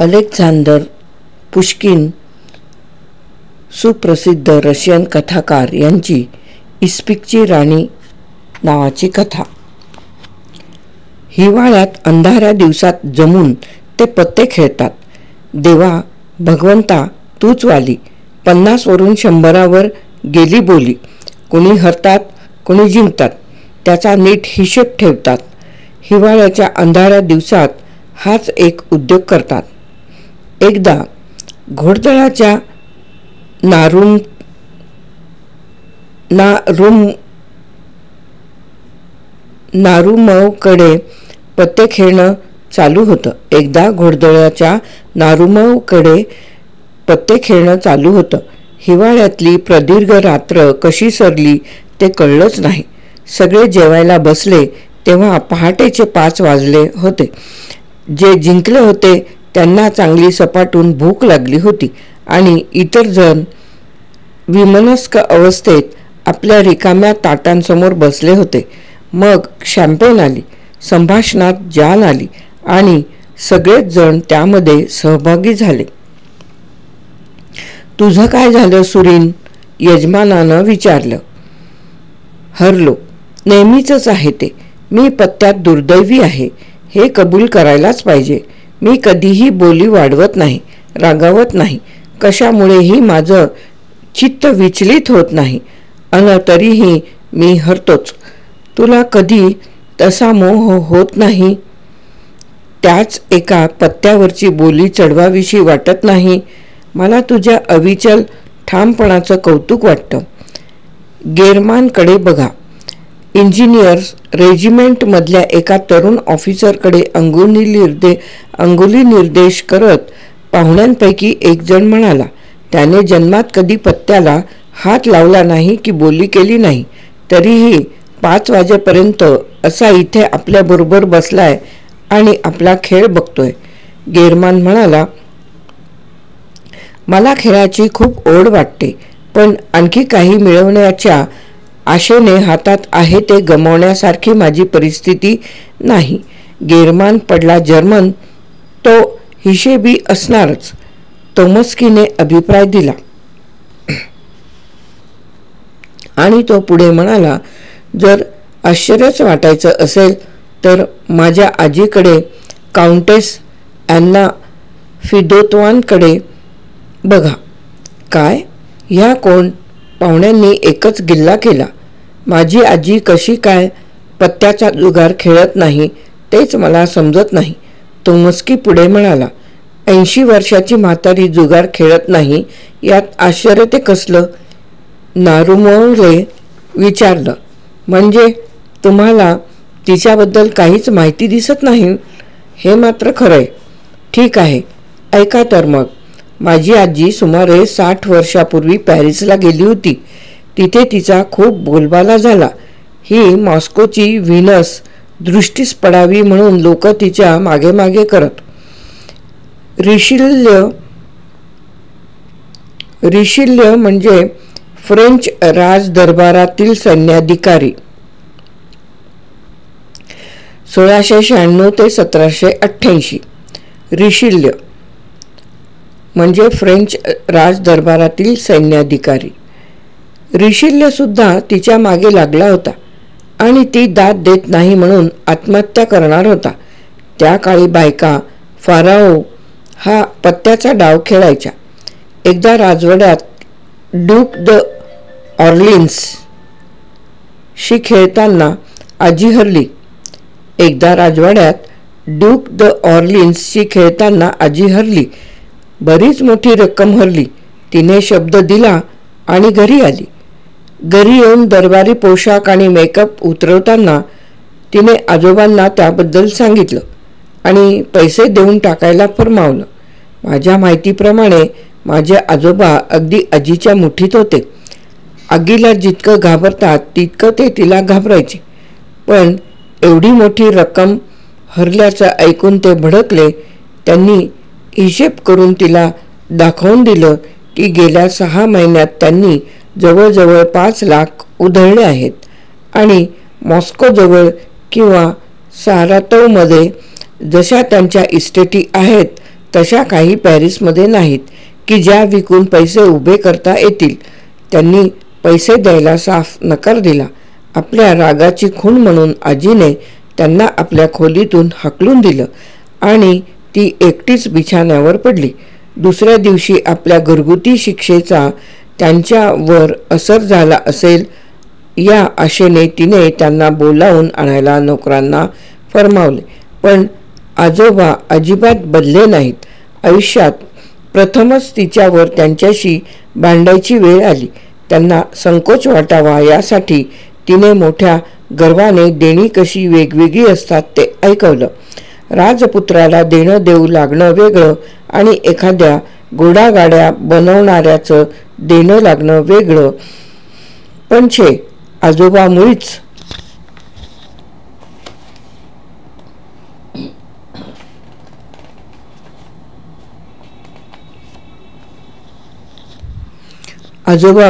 Alexander Pushkin सुप्रसिद्ध Russian कथाकार यांची इस्पिकची राणी नावाची कथा. हिवाळ्यात अंधाऱ्या दिवसात जमून ते पत्ते खेळतात. देवा भगवंता तूच वाली, 50 वरून 100 गेली बोली. कोणी हरतात कोणी जिंकतात, त्याचा नीट हिशेब ठेवतात. हिवाळ्याच्या अंधाऱ्या दिवसात हाच एक उद्योग करतात. एकदा घोडदळाच्या नारुमवकडे पत्ते खेळणं चालू होतं. हिवाळ्यातली प्रदीर्घ रात्र कशी सरली ते कळलंच नाही. सगळे जेवायला बसले तेव्हा पहाटेचे 5 वाजले होते. जे जिंकले होते त्यांना चांगली सपाटून भूक लागली होती आणि इतर जण विमनस्क अवस्थेत आपल्या रिकाम्या ताटांसमोर बसले होते. मग शॅम्पेन आली, संभाषणात जान आली आणि सगळेच जण त्यामध्ये सहभागी झाले. तुझं काय झालं सुरीन? यजमानानं विचारलं. हरलो. नेहमीचंच आहे ते. मी पत्त्यात दुर्दैवी आहे, हे कबूल करायलाच पाहिजे. मी कधीही बोली वाढवत नाही, रागावत नाही. कशामुळेही माझं चित्त विचलित होत नाही. तरीही मी हरतोच. तुला कधी तसा मोह होत नाही? त्याच एका पत्त्यावरची बोली चढवाविषयी वाटत नाही? मला तुझ्या अविचल ठामपणाचं कौतुक वाटतं. गेरमानकडे बघा. इंजिनियर्स रेजिमेंटमधल्या एका तरुण ऑफिसरकडे अंगुली निर्देश करत पाहुण्यांपैकी एक जण म्हणाला, त्याने जन्मात कधी पत्त्याला हात लावला नाही की बोली केली नाही, तरीही 5 वाजेपर्यंत असा इथे आपल्याबरोबर बसलाय आणि आपला खेळ बघतोय. गेरमान म्हणाला, मला खेळाची खूप ओढ वाटते, पण आणखी काही मिळवण्याच्या आशेने हातात आहे ते गमावण्यासारखी माझी परिस्थिती नाही. गेरमान पडला जर्मन, तो हिशेबी असणारच, तोमस्कीने अभिप्राय दिला. आणि तो पुढे म्हणाला, जर आश्चर्यच वाटायचं असेल तर माझ्या आजीकडे, काउंटेस ॲन्ना फिदोतवानकडे बघा. काय? ह्या कोण? पाहुण्यांनी एकच गिल्ला केला. माझी आजी कशी काय पत्त्याचा जुगार खेळत नाही तेच मला समजत नाही. तोमस्की पुढे म्हणाला, 80 वर्षाची म्हातारी जुगार खेळत नाही यात आश्चर्य ते कसलं? नारुमोवने विचारलं. म्हणजे तुम्हाला तिच्याबद्दल काहीच माहिती दिसत नाही? हे मात्र खरंय. ठीक आहे, ऐका तर मग. माझी आजी सुमारे 60 वर्षापूर्वी पॅरिसला गेली होती. तिथे तिचा खूप बोलबाला झाला. ही मॉस्कोची व्हीनस दृष्टीस पडावी म्हणून लोक तिच्या मागे मागे करत. रिशिल्य म्हणजे फ्रेंच राजदरबारातील सैन्याधिकारी. 1696 ते 1788. रिशिल्य म्हणजे फ्रेंच राजदरबारातील सैन्याधिकारी. रिशिल्य सुद्धा तिच्या मागे लागला होता आणि ती दाद देत नाही म्हणून आत्महत्या करणार होता. त्या काळी बायका फाराओ हा पत्त्याचा डाव खेळायच्या. एकदा राजवाड्यात ड्यूक द ऑर्लिन्स शी खेळताना आजी हरली. बरीच मोठी रक्कम हरली. तिने शब्द दिला आणि घरी आली. घरी येऊन दरबारी पोशाख आणि मेकअप उतरवताना तिने आजोबांना त्याबद्दल सांगितलं आणि पैसे देऊन टाकायला फरमावलं. माझ्या माहितीप्रमाणे माझे आजोबा अगदी आजीच्या मुठीत होते. आगीला जितकं घाबरतात तितकं ते तिला घाबरायचे. पण एवढी मोठी रक्कम हरल्याचं ऐकून ते भडकले. त्यांनी हिशेब करून तिला दाखवून दिलं की गेल्या 6 महिन्यात त्यांनी जवळजवळ 5 लाख उधळले आहेत आणि मॉस्कोजवळ किंवा सारातोवमध्ये जशा त्यांच्या इस्टेटी आहेत तशा काही पॅरिसमध्ये नाहीत की ज्या विकून पैसे उभे करता येतील. त्यांनी पैसे द्यायला साफ नकार दिला. आपल्या रागाची खूण म्हणून आजीने त्यांना आपल्या खोलीतून हाकलून दिलं आणि ती एकटीच बिछाण्यावर पडली. दुसऱ्या दिवशी आपल्या घरगुती शिक्षेचा त्यांच्यावर असर झाला असेल या आशेने तिने त्यांना बोलावून आणायला नोकरांना फरमावले. पण आजोबा अजिबात बदले नाहीत. आयुष्यात प्रथमच तिच्यावर त्यांच्याशी भांडायची वेळ आली. त्यांना संकोच वाटावा यासाठी तिने मोठ्या गर्वाने देणी कशी वेगवेगळी असतात ते ऐकवलं. राजपुत्राला देणं देऊ लागणं वेगळं आणि एखाद्या घोडागाड्या बनवणाऱ्याचं देणं लागणं वेगळं. पण छे, आजोबा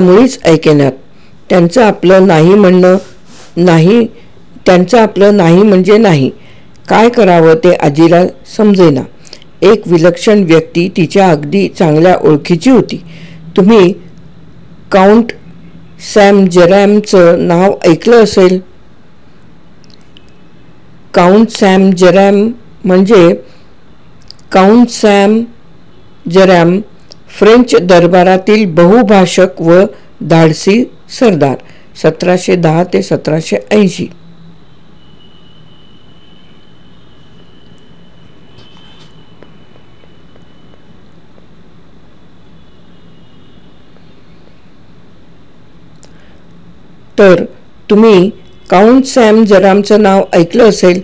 मुळीच ऐकेनात. त्यांचं आपलं नाही म्हणजे नाही. काय करावं ते आजीला समजेना. एक विलक्षण व्यक्ती तिच्या अगदी चांगल्या ओळखीची होती. तुम्ही काउंट सॅम जेरॅमचं नाव ऐकलं असेल. काउंट सॅम जेरॅम म्हणजे काउंट सॅम जेरॅम फ्रेंच दरबारातील बहुभाषक व धाडसी सरदार. 1710 ते 1780. तर तुम्ही काउंट सॅम जेरॅमचं नाव ऐकलं असेल.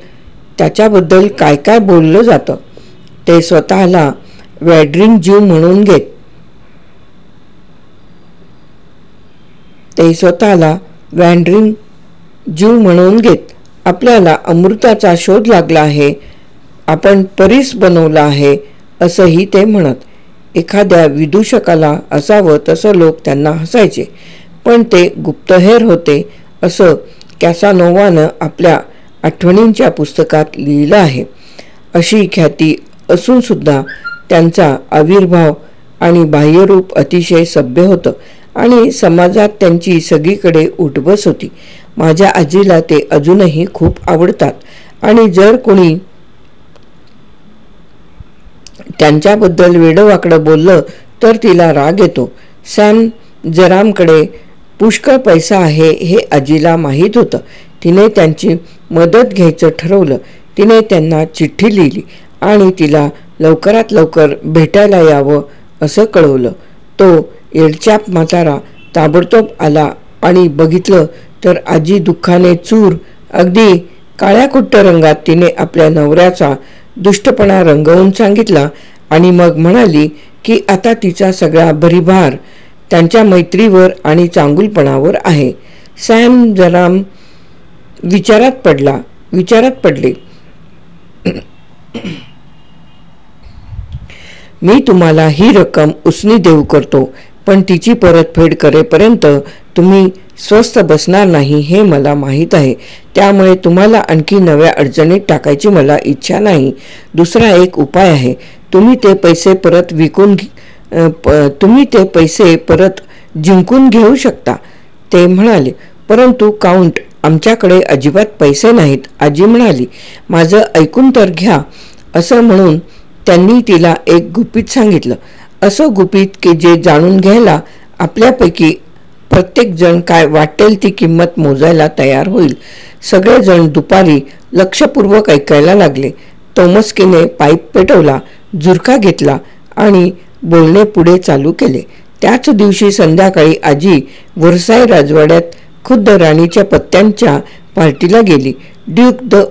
त्याच्याबद्दल काय काय बोललं जातं. ते स्वतःला वॅन्डरिंग ज्यू म्हणून घेत. आपल्याला अमृताचा शोध लागला आहे, आपण परीस बनवला आहे असंही ते म्हणत. एखाद्या विदूषकाला असावं तसं लोक त्यांना हसायचे. पण ते गुप्तहेर होते असं कॅसानोवानं आपल्या आठवणींच्या पुस्तकात लिहिलं आहे. अशी ख्याती असून सुद्धा त्यांचा आविर्भाव आणि बाह्यरूप अतिशय सभ्य होतं आणि समाजात त्यांची सगळीकडे उठबस होती. माझ्या आजीला ते अजूनही खूप आवडतात आणि जर कोणी त्यांच्याबद्दल वेडंवाकडं बोललं तर तिला राग येतो. सॅम जेरॅमकडे पुष्कळ पैसा आहे हे आजीला माहीत होतं. तिने त्यांची मदत घ्यायचं ठरवलं. तिने त्यांना चिठ्ठी लिहिली आणि तिला लवकरात लवकर भेटायला यावं असं कळवलं. तो येडचाप म्हातारा ताबडतोब आला आणि बघितलं तर आजी दुःखाने चूर. अगदी काळ्याकुट्ट रंगात तिने आपल्या नवऱ्याचा दुष्टपणा रंगवून सांगितला आणि मग म्हणाली की आता तिचा सगळा भरीभार त्यांच्या मैत्रीवर आणि चांगुलपणावर आहे. सॅम जेरॅम विचारात पडले. मी तुम्हाला ही रक्कम उसनी देऊ करतो, पण तिची परतफेड करेपर्यंत तुम्ही स्वस्थ बसणार नाही हे मला माहीत आहे. त्यामुळे तुम्हाला आणखी नव्या अडचणीत टाकायची मला इच्छा नाही. दुसरा एक उपाय आहे. तुम्ही ते पैसे परत जिंकून घेऊ शकता. ते म्हणाले. परंतु काउंट, आमच्याकडे अजिबात पैसे नाहीत. आजी म्हणाली. माझं ऐकून तर घ्या. असं म्हणून त्यांनी तिला एक गुपित सांगितलं. असं गुपित की जे जाणून घ्यायला आपल्यापैकी प्रत्येकजण काय वाटेल ती किंमत मोजायला तयार होईल. सगळेजण दुपारी लक्षपूर्वक ऐकायला लागले. तोमस्कीने पाईप पेटवला, झुरका घेतला आणि बोलणे पुढे चालू केले. त्याच दिवशी संध्याकाळी आजी व्हर्साय राजवाड्यात खुद्द राणीच्या पत्त्यांच्या पार्टीला गेली. ड्यूक द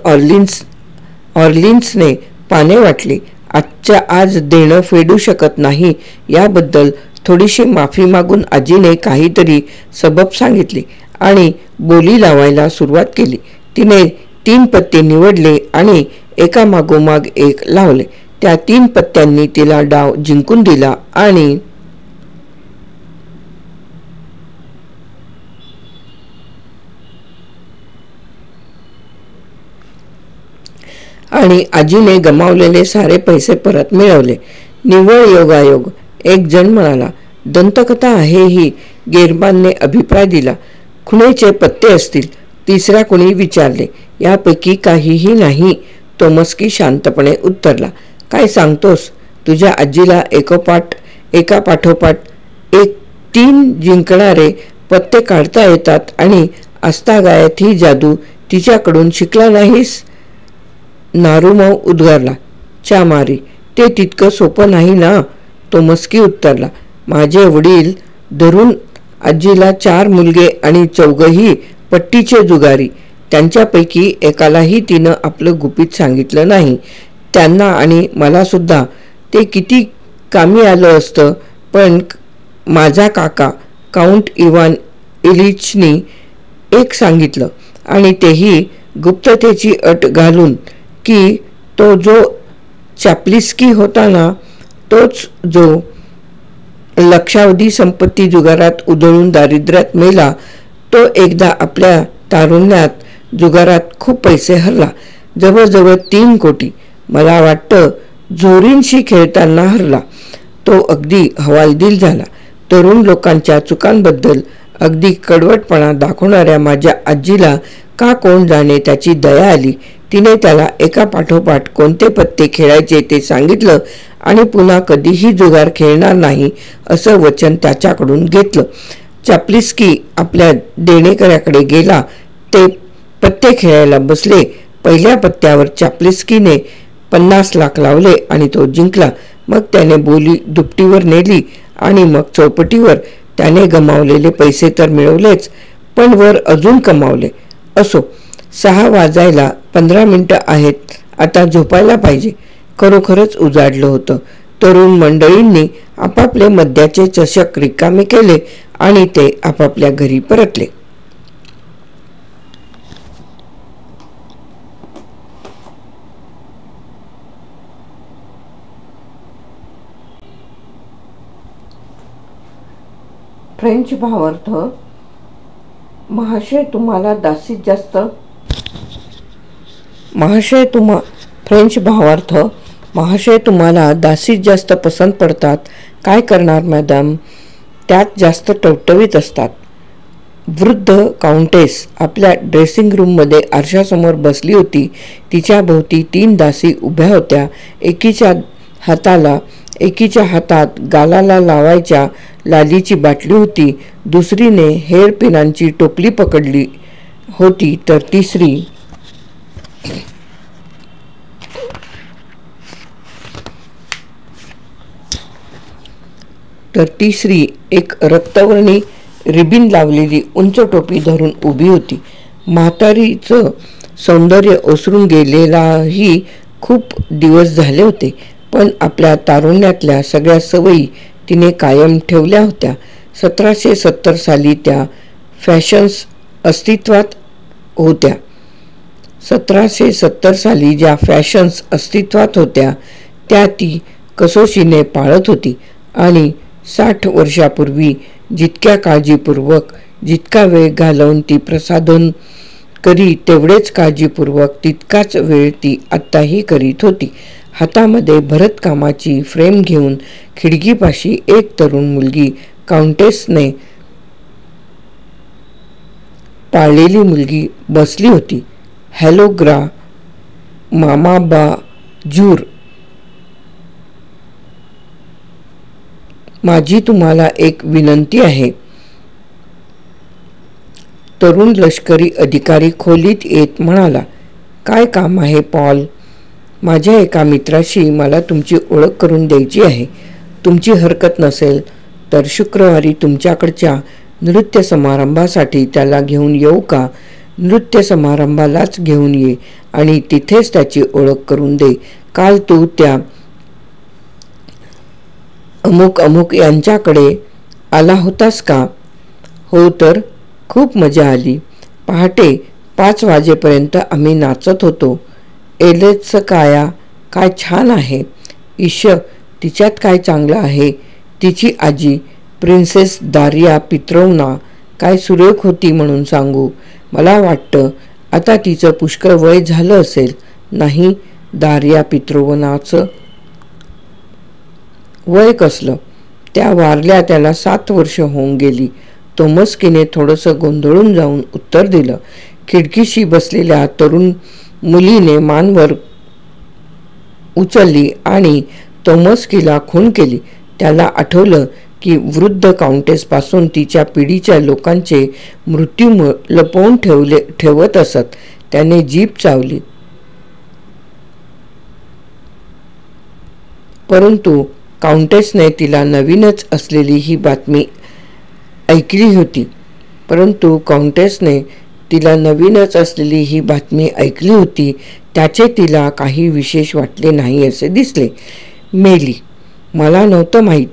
ऑर्लिन्सने पाने वाटली. आजच्या आज देणं फेडू शकत नाही याबद्दल थोडीशी माफी मागून आजीने काहीतरी सबब सांगितली आणि बोली लावायला सुरुवात केली. तिने 3 पत्ते निवडले आणि एकामागोमाग एक लावले. त्या 3 पत्त्यांनी तिला डाव जिंकून दिला आणि आणि आजीने गमावलेले सारे पैसे परत मिळवले. निव्वळ योगायोग. एक जण म्हणाला. दंतकथा आहे ही, गेरबानने अभिप्राय दिला. खुणेचे पत्ते असतील. तिसऱ्या कुणी विचारले. यापैकी काहीही नाही, तोमस्की शांतपणे उत्तरला. काय सांगतोस? तुझ्या आजीला एका पाठोपाठ एक 3 जिंकणारे पत्ते काढता येतात आणि आस्तागायत ही जादू तिच्याकडून शिकला नाहीस? नारुमव उद्गारला. चामारी, ते तितकं सोपं नाही ना, तोमस्की उत्तरला. माझे वडील धरून आजीला 4 मुलगे आणि 4ही पट्टीचे जुगारी. त्यांच्यापैकी एकालाही तिनं आपलं गुपित सांगितलं नाही. त्यांना आणि मला सुद्धा ते किती कामी आलं असतं, पण माझा काका काउंट इवान इलिचनी एक सांगितलं, आणि तेही गुप्ततेची अट घालून, की तो जो चाप्लिस्की होता ना, तोच जो लक्षावधी संपत्ती जुगारात उधळून दारिद्र्यात मेला, तो एकदा आपल्या तारुण्यात जुगारात खूप पैसे हरला. जवळजवळ 3 कोटी. मला वाटतं झोरींशी खेळताना हरला. तो अगदी हवालदिल झाला. तरुण लोकांच्या चुकांबद्दल अगदी कडवटपणा दाखवणाऱ्या माझ्या आजीला का कोण जाणे त्याची दया आली. तिने त्याला एका पाठोपाठ कोणते पत्ते खेळायचे ते सांगितलं आणि पुन्हा कधीही जुगार खेळणार नाही असं वचन त्याच्याकडून घेतलं. चाप्लिस्की आपल्या देणेकऱ्याकडे गेला. ते पत्ते खेळायला बसले. पहिल्या पत्त्यावर चाप्लिस्कीने 50 लाख लावले आणि तो जिंकला. मग त्याने बोली दुपटीवर नेली आणि मग चौपटीवर. त्याने गमावलेले पैसे तर मिळवलेच, पण वर अजून कमावले. असो, 6 वाजायला 15 मिनिटं आहेत. आता झोपायला पाहिजे. खरोखरच उजाडलं होतं. तरुण मंडळींनी आपापले मद्याचे चषक रिकामे केले आणि ते आपापल्या घरी परतले. फ्रेंच भावार्थ. महाशय तुम्हाला फ्रेंच भावार्थ. महाशय तुम्हाला दासीत जास्त पसंत पडतात. काय करणार मॅडम, त्यात जास्त टवटवीत असतात. वृद्ध काउंटेस आपल्या ड्रेसिंग रूममध्ये आरशासमोर बसली होती. तिच्या भोवती 3 दासी उभ्या होत्या. एकीच्या हातात गालाला लावायच्या लालीची बाटली होती. दुसरीने हेअरपिनांची टोपली पकडली होती, तर तिसरी एक रक्तवर्णी रिबीन लावलेली उंच टोपी धरून उभी होती. म्हातारीचं सौंदर्य ओसरून गेलेलाही खूप दिवस झाले होते, पण आपल्या तारुण्यातल्या सगळ्या सवयी तिने कायम ठेवल्या होत्या. 1770 साली त्या फॅशन्स अस्तित्वात होत्या. 1770 साली ज्या फॅशन्स अस्तित्वात होत्या त्या ती कसोशीने पाळत होती, आणि 60 वर्षापूर्वी जितक्या काळजीपूर्वक, जितका वेळ घालवून ती प्रसाधन करी, तेवढेच काळजीपूर्वक तितकाच वेळ ती आत्ताही करीत होती. हातामध्ये भरतकामाची फ्रेम घेऊन खिडकीपाशी एक तरुण मुलगी, काउंटेसने पाळलेली मुलगी बसली होती. हॅलो ग्रा मामा बा जूर, माझी तुम्हाला एक विनंती आहे. तरुण लष्करी अधिकारी खोलीत येत म्हणाला. काय काम आहे पॉल? माझ्या एका मित्राशी मला तुमची ओळख करून द्यायची आहे. तुमची हरकत नसेल तर शुक्रवारी तुमच्याकडच्या नृत्य समारंभासाठी त्याला घेऊन येऊ का? नृत्य समारंभालाच घेऊन ये आणि तिथेच त्याची ओळख करून दे. काल तू त्या अमुक अमुक यांच्याकडे आला होतास का? हो तर, खूप मजा आली. पहाटे 5 वाजेपर्यंत आम्ही नाचत होतो. एलेचं काया काय छान आहे. ईश, तिच्यात काय चांगलं आहे. तिची आजी प्रिन्सेस दारिया पित्रोवना काय सुरेख होती म्हणून सांगू. मला वाटतं आता तिचं पुष्कळ वय झालं असेल. नाही, दारिया पित्रोवनाचं वय कसलं? त्या वारल्या त्याला 7 वर्ष होऊन गेली. तोमस्कीने थोडंसं गोंधळून जाऊन उत्तर दिलं. खिडकीशी बसलेल्या तरुण मुलीने मानवर उचलली आणि तोमस्कीला खून केली. त्याला आठवलं की वृद्ध काउंटेसपासून तिच्या पिढीच्या लोकांचे मृत्यू लपवून ठेवत असत. त्याने जीभ चावली. परंतु काउंटेसने तिला नवीनच असलेली ही बातमी ऐकली होती. त्याचे तिला काही विशेष वाटले नाही असे दिसले. मेली. मला नव्हतं माहीत.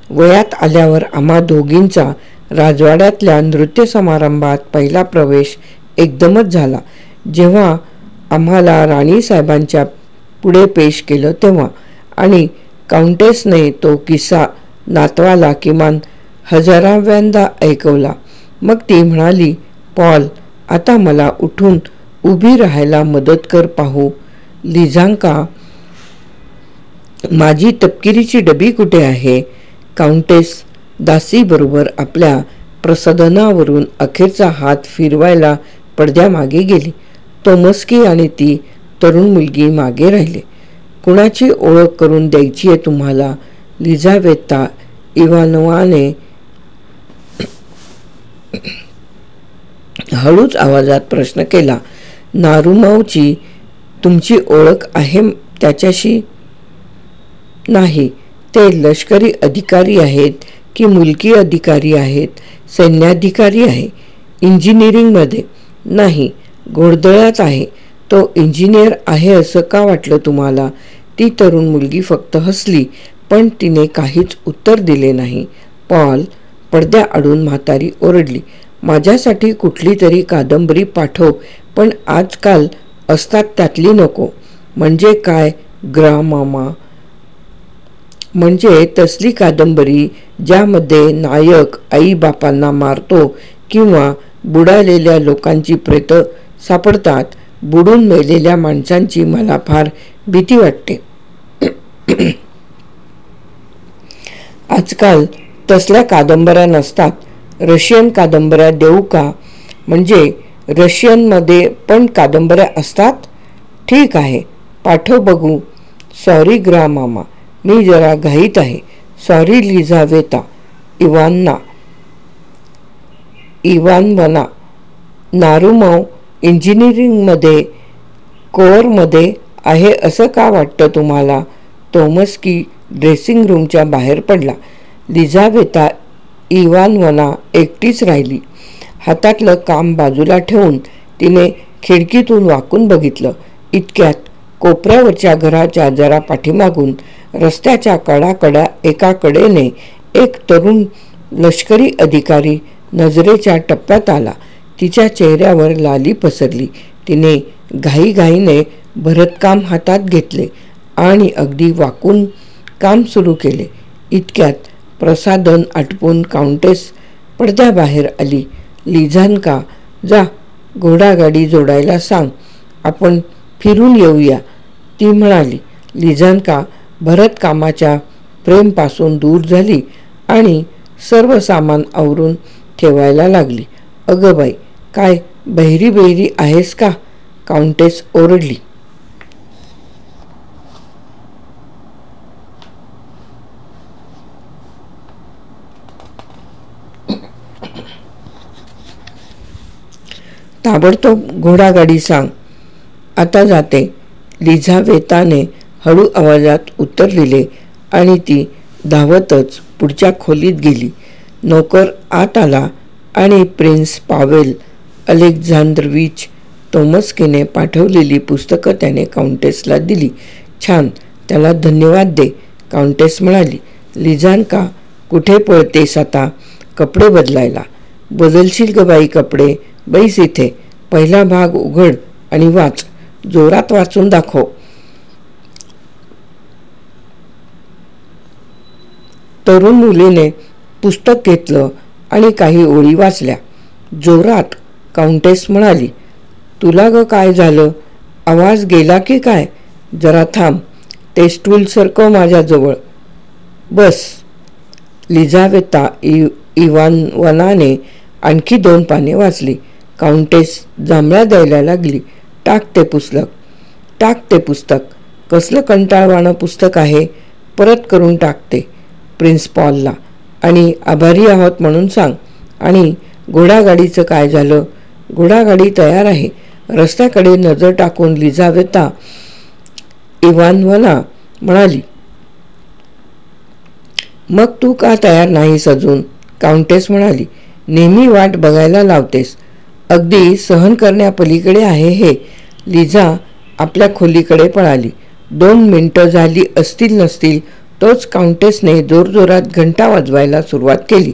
वयात आल्यावर आम्हा दोघींचा राजवाड्यातल्या नृत्य समारंभात पहिला प्रवेश एकदमच झाला. जेव्हा आम्हाला राणीसाहेबांच्या पुढे पेश केलं तेव्हा, आणि काउंटेसने तो किस्सा नातवाला किमान 1000व्यांदा ऐकवला. मग ती म्हणाली, पॉल, आता मला उठून उभी राहायला मदत कर पाहू. लिझांका, माझी तपकिरीची डबी कुठे आहे? काउंटेस दासीबरोबर आपल्या प्रसाधनावरून अखेरचा हात फिरवायला पडद्यामागे गेली. तोमस्की आणि ती तरुण मुलगी मागे राहिले. कुणाची ओळख करून द्यायची आहे तुम्हाला? लिझावेता इवानोवाने हळूच आवाजात प्रश्न केला. नारुमोवची तुमची ओळख आहे त्याच्याशी? नाही. ते लष्करी अधिकारी आहेत की मुलकी अधिकारी आहेत? सैन्याधिकारी आहे. इंजिनिअरिंगमध्ये? नाही, घोडदळात आहे. तो इंजिनियर आहे असं का वाटलं तुम्हाला? ती तरुण मुलगी फक्त हसली, पण तिने काहीच उत्तर दिले नाही. पॉल, पडद्याआडून म्हातारी ओरडली, माझ्यासाठी कुठली तरी कादंबरी पाठव, पण आजकाल असतात त्यातली नको. म्हणजे काय ग्रामामा? म्हणजे तसली कादंबरी ज्यामध्ये नायक आई बापांना मारतो किंवा बुडालेल्या लोकांची प्रेतं सापडतात. बुडून मेलेल्या माणसांची मला फार भीती वाटते. आजकाल तसल्या कादंबऱ्या नसतात. रशियन कादंबऱ्या देऊ का? म्हणजे रशियनमध्ये पण कादंबऱ्या असतात? ठीक आहे, पाठव बघू. सॉरी ग्रामामा, मी जरा घाईत आहे. सॉरी लिझावेता इवानवना. नारुमोव इंजिनिअरिंगमध्ये कोअरमध्ये आहे असं का वाटतं तुम्हाला? तोमस्की ड्रेसिंग रूमच्या बाहेर पडला. लिझावेता इवानवना एकटीच राहिली. हातातलं काम बाजूला ठेवून तिने खिडकीतून वाकून बघितलं. इतक्यात कोपऱ्यावरच्या घराच्या जरा पाठीमागून रस्त्याच्या कडाकडा एका कडेने एक तरुण लष्करी अधिकारी नजरेच्या टप्प्यात आला. तिच्या चेहऱ्यावर लाली पसरली. तिने घाईघाईने भरतकाम हातात घेतले आणि अगदी वाकून काम सुरू केले. इतक्यात प्रसाधन आटपून काउंटेस पडद्याबाहेर आली. लिझांका, जा, घोडागाडी जोडायला सांग, आपण फिरून येऊया, ती म्हणाली. लिझांका भरतकामाच्या फ्रेमपासून दूर झाली आणि सर्व सामान आवरून ठेवायला लागली. अगं बाई, काय बहिरी बहिरी आहेस का? काउंटेस ओरडली. ताबडतोब घोडागाडी सांग. आता जाते, लिझावेताने हळू आवाजात उत्तर दिले आणि ती धावतच पुढच्या खोलीत गेली. नोकर आत आला आणि प्रिन्स पावेल अलेक्झांद्रविच तोमस्कीने पाठवलेली पुस्तकं त्याने काउंटेसला दिली. छान, त्याला धन्यवाद दे, काउंटेस म्हणाली. लिझांका, कुठे पळतेस आता? कपडे बदलायला. बदलशील ग बाई कपडे? बैस इथे. पहिला भाग उघड आणि वाच. जोरात वाचून दाखव. तरुण मुलीने पुस्तक घेतलं आणि काही ओळी वाचल्या. जोरात, काउंटेस म्हणाली. तुला ग काय झालं? आवाज गेला की काय? जरा थांब, ते स्टूल सरकव माझ्याजवळ. बस. लिझावेता इवानोवाने आणखी 2 पाने वाचली. काउंटेस जांभळा द्यायला लागली. टाक ते पुस्तक, टाक ते पुस्तक. कसलं कंटाळवाणं पुस्तक आहे. परत करून टाकते. प्रिन्स पॉलला. आणि आभारी आहोत म्हणून सांग. आणि घोडागाडीचं काय झालं. घोडागाडी तयार आहे. रस्त्याकडे नजर टाकून लिझावेता इवानोवा म्हणाली. मग तू का तयार नाहीस अजून. काउंटेस म्हणाली. नेहमी वाट बघायला लावतेस. अगदी सहन करण्यापलीकडे आहे हे. लिझा आपल्या खोलीकडे पळाली. 2 मिनिटं झाली असतील नसतील तोच काउंटेसने जोरजोरात घंटा वाजवायला सुरुवात केली.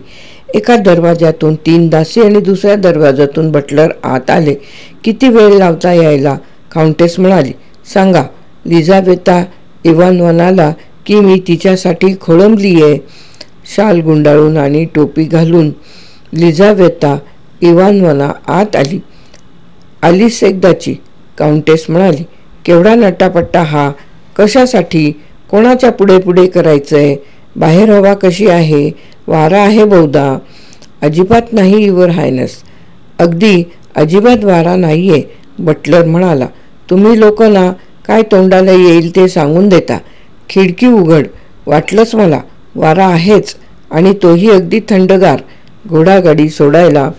एका दरवाज्यातून 3 दासी आणि दुसऱ्या दरवाज्यातून बटलर आत आले. किती वेळ लावता यायला. काउंटेस म्हणाली. सांगा लिझावेता इवानोवाला की मी तिच्यासाठी खोळंबली आहे. शाल गुंडाळून आणि टोपी घालून लिझावेता इवानोवा आत आली. आलीस एकदाची. काउंटेस म्हणाली. केवढा नटापट्टा हा. कशासाठी. कोणाच्या पुढे पुढे करायचंय. बाहेर हवा कशी आहे. वारा आहे बहुधा. अजिबात नाही युवर हायनेस. अगदी अजिबात वारा नाहीये. बटलर म्हणाला. तुम्ही लोक ना काय तोंडाला येईल ते सांगून देता. खिडकी उघड. वाटलंच मला. वारा आहेच आणि तोही अगदी थंडगार. घोडागाडी सोडायला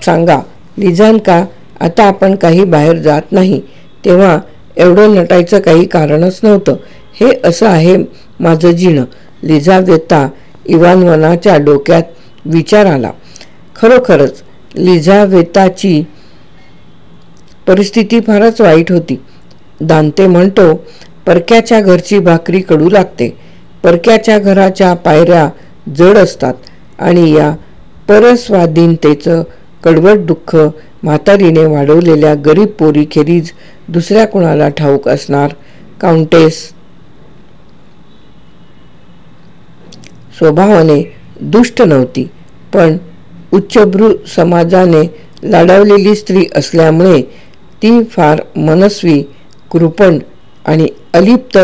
सांगा. लिझानका आता आपण काही बाहेर जात नाही. तेव्हा एवढं नटायचं काही कारणच नव्हतं. हे असं आहे माझं जिणं. लिझावेता इवानोवाच्या डोक्यात विचार आला. खरोखरच लिझावेताची परिस्थिती फारच वाईट होती. दांते म्हणतो परक्याच्या घरची भाकरी कडू लागते. परक्याच्या घराच्या पायऱ्या जड असतात आणि या परस्वाधीनतेचं कडवट दुःख म्हातारीने वाढवलेल्या गरीब पोरीखेरीज दुसऱ्या कुणाला ठाऊक असणार. काउंटेस स्वभावाने दुष्ट नव्हती, पण उच्चभ्रू समाजाने लाडावलेली स्त्री असल्यामुळे ती फार मनस्वी, कृपण आणि अलिप्त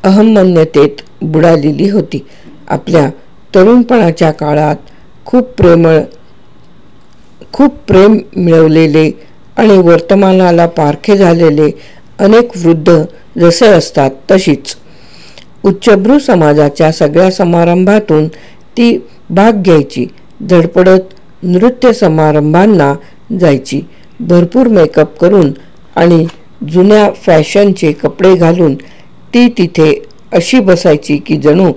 अहंमन्यतेत बुडालेली होती. आपल्या तरुणपणाच्या काळात खूप प्रेम मिळवलेले आणि वर्तमानाला पारखे झालेले अनेक वृद्ध जसे असतात तशीच. उच्चभ्रू समाजाच्या सगळ्या समारंभातून ती भाग घ्यायची. धडपडत नृत्य समारंभांना जायची. भरपूर मेकअप करून आणि जुन्या फॅशनचे कपडे घालून ती तिथे अशी बसायची की जणू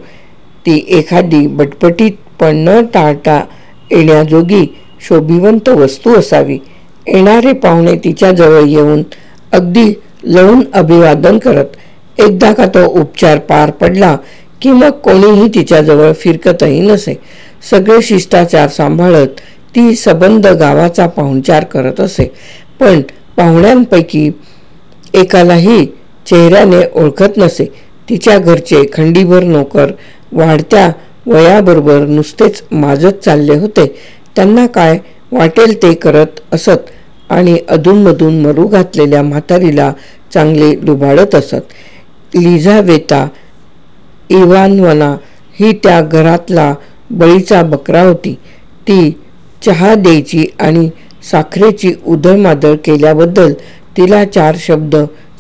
ती एखादी बटपटीत पण न टाळता येण्याजोगी शोभिवंत वस्तू असावी. येणारे पाहुणे तिच्याजवळ येऊन अगदी लवून अभिवादन करत. एकदा का तो उपचार पार पडला की मग कोणीही तिच्याजवळ फिरकतही नसे. सगळे शिष्टाचार सांभाळत ती सबंध गावाचा पाहुणचार करत असे. पण पाहुण्यांपैकी एकालाही चेहऱ्याने ओळखत नसे. तिच्या घरचे खंडीभर नोकर वाढत्या वयाबरोबर नुसतेच माजत चालले होते. त्यांना काय वाटेल ते करत असत आणि अधूनमधून मरू घातलेल्या म्हातारीला चांगले लुबाडत असत. लिझावेता इवानोवा ही त्या घरातला बळीचा बकरा होती. ती चहा द्यायची आणि साखरेची उधळमाधळ केल्याबद्दल तिला 4 शब्द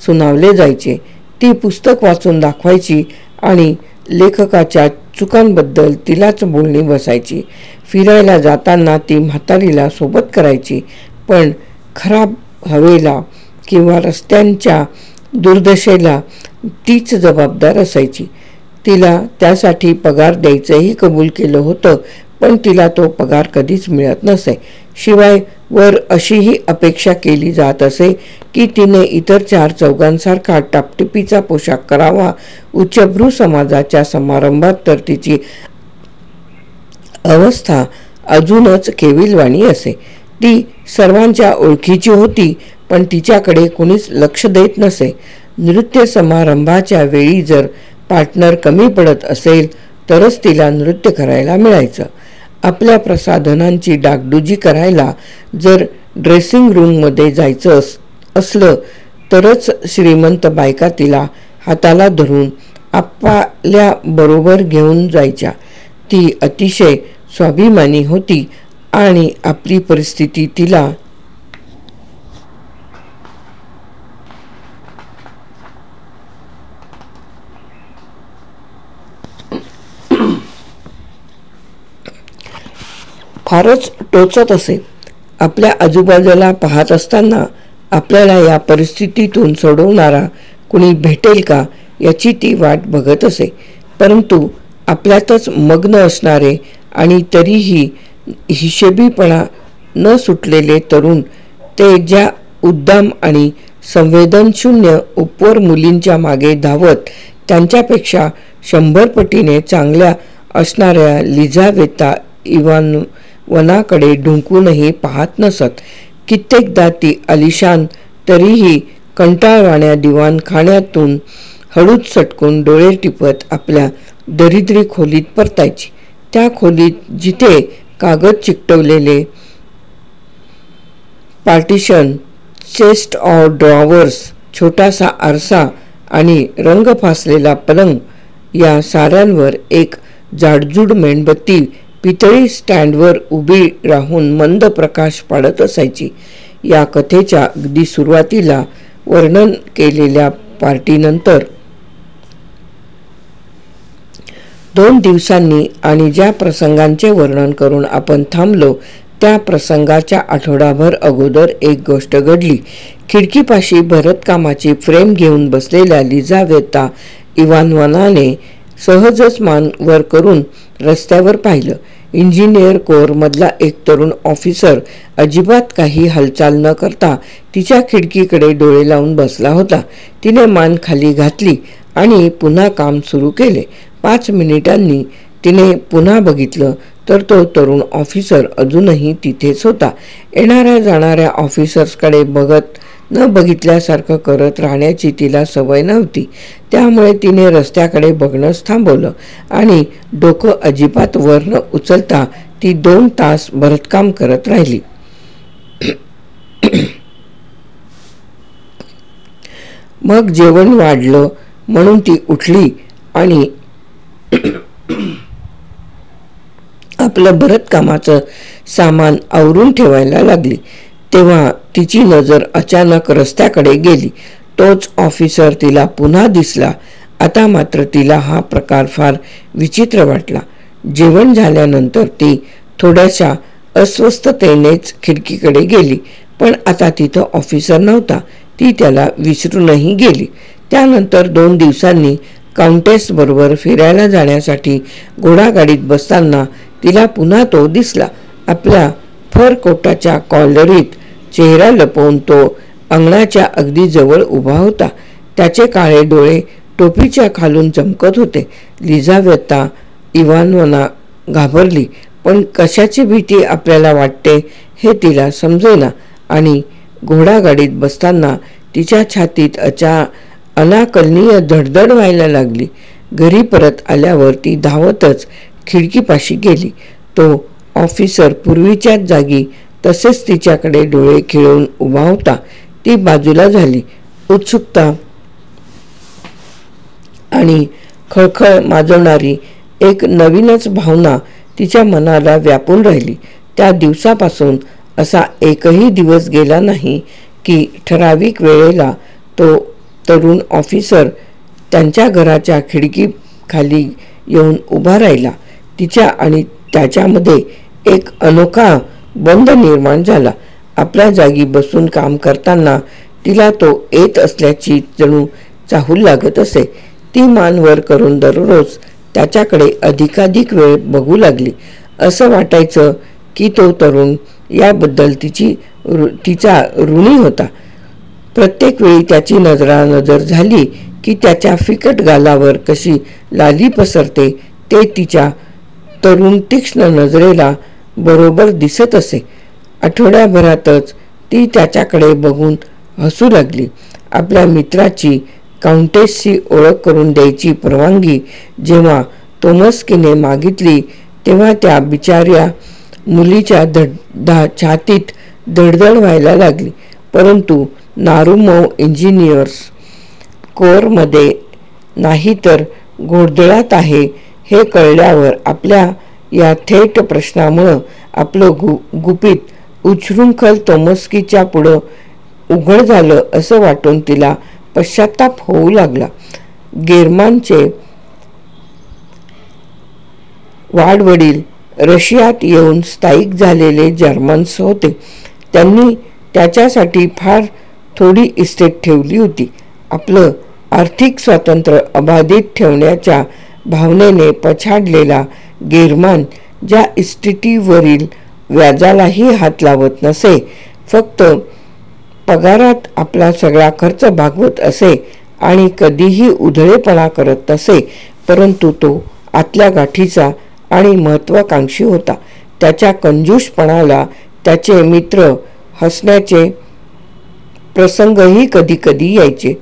सुनावले जायचे. ती पुस्तक वाचून दाखवायची आणि लेखकाच्या चुकांबद्दल तिलाच बोलणी बसायची. फिरायला जाताना ती म्हातारीला सोबत करायची, पण खराब हवेला किंवा रस्त्यांच्या दुर्दशेला तीच जबाबदार असायची. तिला त्यासाठी पगार द्यायचंही कबूल केलं होतं, पण तिला तो पगार कधीच मिळत नसे. शिवाय वर अशीही अपेक्षा केली जात असे की तिने इतर 4 चौघांसारखा टापटिपीचा पोशाख करावा. उच्चभ्रू समाजाच्या समारंभात तर तिची अवस्था अजूनच केविलवाणी असे. ती सर्वांच्या ओळखीची होती, पण तिच्याकडे कोणीच लक्ष देत नसे. नृत्य समारंभाच्या वेळी जर पार्टनर कमी पडत असेल तरच तिला नृत्य करायला मिळायचं. आपल्या प्रसाधनांची डागडुजी करायला जर ड्रेसिंग रूममध्ये जायचं असलं तरच श्रीमंत बायका तिला हाताला धरून आपल्या बरोबर घेऊन जायच्या. ती अतिशय स्वाभिमानी होती आणि आपली परिस्थिती तिला फारच टोचत असे. आपल्या आजूबाजूला पाहत असताना आपल्याला या परिस्थितीतून सोडवणारा कुणी भेटेल का याची ती वाट बघत असे. परंतु आपल्यातच मग्न असणारे आणि तरीही हिशेबीपणा न सुटलेले तरुण, ते ज्या उद्दाम आणि संवेदनशून्य उपवर मुलींच्या मागे धावत त्यांच्यापेक्षा 100 पटीने चांगल्या असणाऱ्या लिझावेता इवानोव्नाकडे ढुंकूनही पाहत नसत. कित्येकदा ती आलिशान तरीही कंटाळवाण्या दिवाणखान्यातून हळूच सटकून डोळे टिपत आपल्या दरिद्री खोलीत परतायची. त्या खोलीत जिथे कागद चिकटवलेले पार्टिशन, चेस्ट ऑफ ड्रॉवर्स, छोटासा आरसा आणि रंग फासलेला पलंग या साऱ्यांवर एक जाडजूड मेणबत्ती पितळी स्टँडवर उभी राहून मंद प्रकाश पाडत असायची. या कथेच्या अगदी सुरुवातीला वर्णन केलेल्या पार्टीनंतर 2 दिवसांनी आणि ज्या प्रसंगांचे वर्णन करून आपण थांबलो त्या प्रसंगाच्या आठवडाभर अगोदर एक गोष्ट घडली. खिडकीपाशी भरतकामाची फ्रेम घेऊन बसलेल्या लिझावेता इवानोव्नाने सहजच मान वर करून रस्त्यावर पाहिलं. इंजिनियर कोअरमधला एक तरुण ऑफिसर अजिबात काही हालचाल न करता तिच्या खिडकीकडे डोळे लावून बसला होता. तिने मान खाली घातली आणि पुन्हा काम सुरू केले. 5 मिनिटांनी तिने पुन्हा बघितलं तर तो तरुण ऑफिसर अजूनही तिथेच होता. येणाऱ्या जाणाऱ्या ऑफिसर्सकडे बघत न बघितल्यासारखं करत राहण्याची तिला सवय नव्हती. त्यामुळे तिने रस्त्याकडे बघणंच थांबवलं आणि डोकं अजिबात वर न उचलता ती 2 तास भरतकाम करत राहिली. मग जेवण वाढलं म्हणून ती उठली आणि आपलं भरतकामाचं सामान आवरून ठेवायला लागली. तेव्हा तिची नजर अचानक रस्त्याकडे गेली. तोच ऑफिसर तिला पुन्हा दिसला. आता मात्र तिला हा प्रकार फार विचित्र वाटला. जेवण झाल्यानंतर ती थोड्याशा अस्वस्थतेनेच खिडकीकडे गेली, पण आता तिथं ऑफिसर नव्हता. ती त्याला विसरूनही गेली. त्यानंतर 2 दिवसांनी काउंटेस बरोबर फिरायला जाण्यासाठी घोडागाडीत बसताना तिला पुन्हा तो दिसला. आपल्या फर कोटाच्या कॉलरीत चेहरा लपवून तो अंगणाच्या अगदी जवळ उभा होता. त्याचे काळे डोळे टोपीच्या खालून चमकत होते. लिझावेता इवानोव्ना घाबरली, पण कशाची भीती आपल्याला वाटते हे तिला समजेना आणि घोडागाडीत बसताना तिच्या छातीत अनाकलनीय धडधड व्हायला लागली. घरी परत आल्यावर ती धावतच खिडकीपाशी गेली. तो ऑफिसर पूर्वीच्याच जागी तसेच तिच्याकडे डोळे खिळून उभा होता. ती बाजूला झाली. उत्सुकता आणि खळखळ माजवणारी एक नवीनच भावना तिच्या मनाला व्यापून राहिली. त्या दिवसापासून असा एकही दिवस गेला नाही की ठराविक वेळेला तो तरुण ऑफिसर त्यांच्या घराच्या खिडकीखाली येऊन उभा राहिला. तिच्या आणि त्याच्यामध्ये एक अनोखा बंध निर्माण झाला. आपल्या जागी बसून काम करताना तिला तो येत असल्याची जणू चाहूल लागत असे. ती मान वर करून दररोज त्याच्याकडे अधिकाधिक वेळ बघू लागली. असं वाटायचं की तो तरुण याबद्दल तिचा ऋणी होता. प्रत्येक वेळी त्याची नजर झाली की त्याच्या फिकट गालावर कशी लाली पसरते ते तिच्या तरुण तीक्ष्ण नजरेला बरोबर दिसत असे. आठवड्याभरातच ती त्याच्याकडे बघून हसू लागली. आपल्या मित्राची काउंटेसशी ओळख करून द्यायची परवानगी जेव्हा तोमस्कीने मागितली तेव्हा त्या बिचाऱ्या मुलीच्या छातीत धडधड व्हायला लागली. परंतु नारुमो इंजिनियर्स कोअरमध्ये नाही तर घोडदळात आहे हे कळल्यावर आपल्या या थेट प्रश्नामुळं आपलं गुपित उच्छृंखल तोमस्कीच्या पुढं उघड झालं असं वाटून तिला पश्चाताप होऊ लागला. गेरमानचे वाडवडील रशियात येऊन स्थायिक झालेले जर्मन्स होते. त्यांनी त्याच्यासाठी फार थोडी इस्टेट ठेवली होती. आपलं आर्थिक स्वातंत्र्य अबाधित ठेवण्याच्या भावनेने पछाडलेला गेरमान ज्या इस्टेटीवरील व्याजालाही हात लावत नसे, फक्त पगारात आपला सगळा खर्च भागवत असे आणि कधीही उधळेपणा करत नसे, परंतु तो आतल्या गाठीचा आणि महत्वाकांक्षी होता. त्याच्या कंजूषपणाला त्याचे मित्र हसण्याचे प्रसंगही कधी कधी यायचे.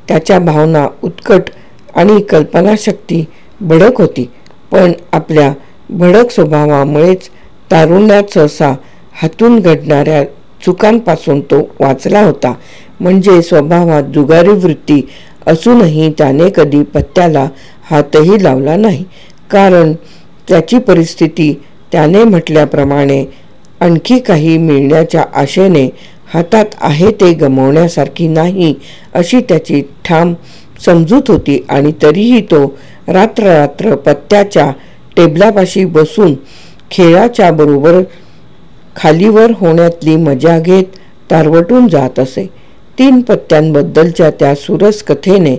त्याच्या भावना उत्कट आणि कल्पनाशक्ती भडक होती, पण आपल्या भडक स्वभावामुळेच तारुण्यात सहसा हातून घडणाऱ्या चुकांपासून तो वाचला होता. म्हणजे स्वभावात जुगारी वृत्ती असूनही त्याने कधी पत्त्याला हातही लावला नाही, कारण त्याची परिस्थिती त्याने म्हटल्याप्रमाणे आणखी काही मिळण्याच्या आशेने हातात आहे ते गमावण्यासारखी नाही अशी त्याची ठाम समजूत होती. आणि तरीही तो रात्र पत्त्याच्या टेबलापाशी बसून खेळाच्या बरोबर खालीवर होण्यातली मजा घेत तारवटून जात असे. 3 पत्त्यांबद्दलच्या त्या सुरस कथेने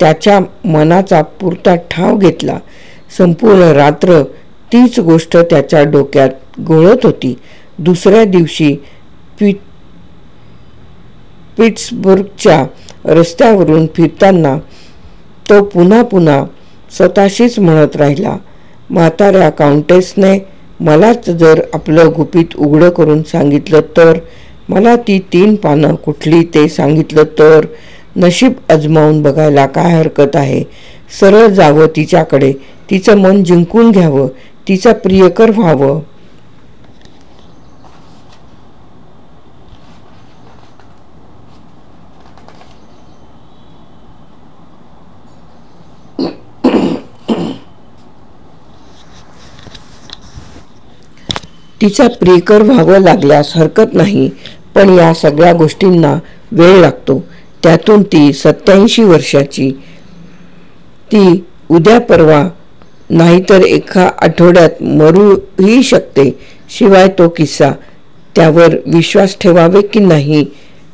त्याच्या मनाचा पुरता ठाव घेतला. संपूर्ण रात्र तीच गोष्ट त्याच्या डोक्यात घोळत होती. दुसऱ्या दिवशी पिट्सबर्गच्या रस्त्यावरून फिरताना तो पुन्हा स्वतःशीच म्हणत राहिला, म्हाताऱ्या काउंटेसने मलाच जर आपलं गुपित उघडं करून सांगितलं तर, मला ती 3 पानं कुठली ते सांगितलं तर, नशीब आजमावून बघायला काय हरकत आहे. सरळ जावं तिच्याकडे, तिचं मन जिंकून घ्यावं, तिचा प्रियकर व्हावं. तिचा प्रियकर व्हावं लागल्यास हरकत नाही, पण या सगळ्या गोष्टींना वेळ लागतो. त्यातून ती 87 वर्षाची. ती उद्या परवा नाहीतर एका आठवड्यात मरूही शकते. शिवाय तो किस्सा, त्यावर विश्वास ठेवावे की नाही?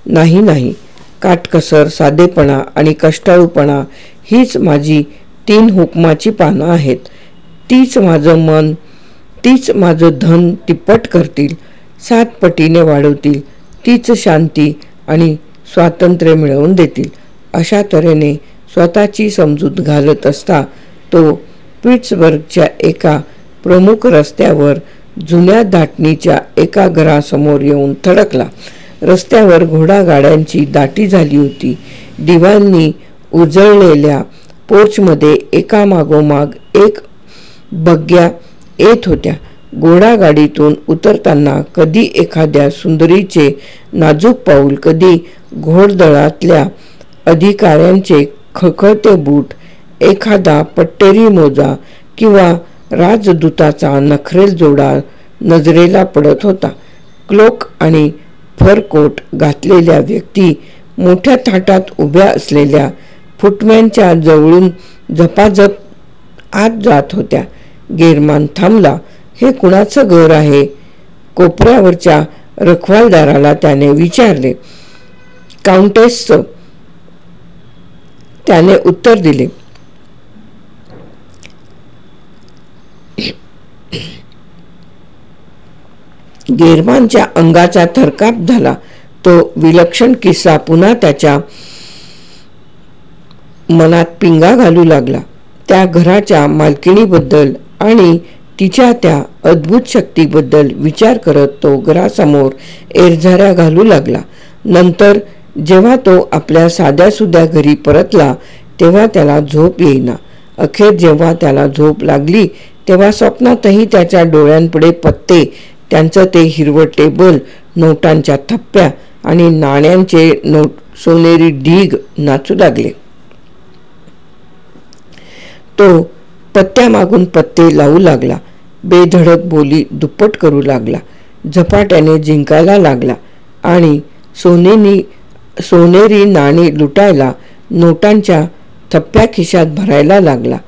नाही. काटकसर, साधेपणा आणि कष्टाळूपणा हीच माझी 3 हुकमाची पानं आहेत. तीच माझं मन, तीच माझं धन तिप्पट करतील, 7 पटीने वाढवतील. तीच शांती आणि स्वातंत्र्य मिळवून देतील. अशा तऱ्हेने स्वतःची समजूत घालत असता तो पिट्सबर्गच्या एका प्रमुख रस्त्यावर जुन्या धाटणीच्या एका घरासमोर येऊन थडकला. रस्त्यावर घोडागाड्यांची दाटी झाली होती. दिव्यांनी उजळलेल्या पोर्चमध्ये एकामागोमाग एक बग्ग्या येत होत्या. घोडागाडीतून उतरताना कधी एखाद्या सुंदरीचे नाजूक पाऊल, कधी घोडदळातल्या अधिकाऱ्यांचे खळखळते बूट, एखादा पट्टेरी मोजा किंवा राजदूताचा नखरेल जोडा नजरेला पडत होता. क्लोक आणि फरकोट घातलेल्या व्यक्ती मोठ्या थाटात उभ्या असलेल्या फुटमॅनच्या जवळून झपाझप आत जात होत्या. गेरमान थांबला. हे कुणाचं घर आहे? कोपऱ्यावरच्या रखवालदाराला त्याने विचारले. काउंटेसचं, त्याने उत्तर दिले. गेरमानच्या अंगाचा थरकाप झाला. तो विलक्षण किस्सा पुन्हा त्याच्या मनात पिंगा घालू लागला. त्या घराच्या मालकिणीबद्दल आणि तिच्या त्या अद्भुत शक्तीबद्दल विचार करत तो घरासमोर एरझाऱ्या घालू लागला. नंतर जेव्हा तो आपल्या साध्यासुध्या घरी परतला तेव्हा त्याला झोप येईना. अखेर जेव्हा त्याला झोप लागली तेव्हा स्वप्नातही त्याच्या डोळ्यांपुढे पत्ते, त्यांचं ते हिरवं टेबल, नोटांच्या थप्प्या आणि नाण्यांचे सोनेरी ढीग नाचू लागले. तो पत्त्यामागून पत्ते लावू लागला, बेधडक बोली दुप्पट करू लागला, झपाट्याने जिंकायला लागला आणि सोनेरी नाणी लुटायला, नोटांच्या थप्प्या खिशात भरायला लागला.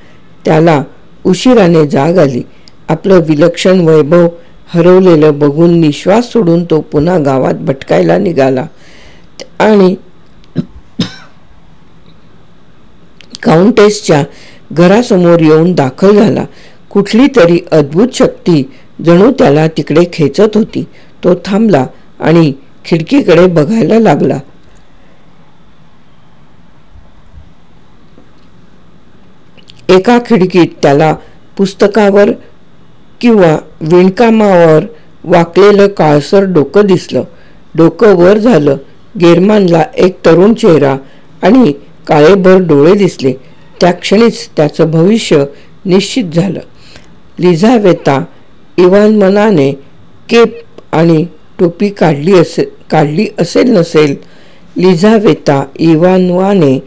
त्याला उशिराने जाग आली. आपलं विलक्षण वैभव हरवलेलं बघून निश्वास सोडून तो पुन्हा गावात भटकायला निघाला आणि काउंटेसच्या घरासमोर येऊन दाखल झाला. कुठली तरी अद्भुत शक्ती जणू त्याला तिकडे खेचत होती. तो थांबला आणि खिडकीकडे बघायला लागला. एका खिडकीत त्याला पुस्तकावर किंवा विणकामावर वाकलेलं काळसर डोकं दिसलं. डोकं वर झालं. गेरमानला एक तरुण चेहरा आणि काळेभर डोळे दिसले. त्या क्षणीच त्याचं भविष्य निश्चित झालं. लिझावेता इवानोव्नाने केप आणि टोपी काढली असेल नसेल. लिझावेता इवानोव्नाने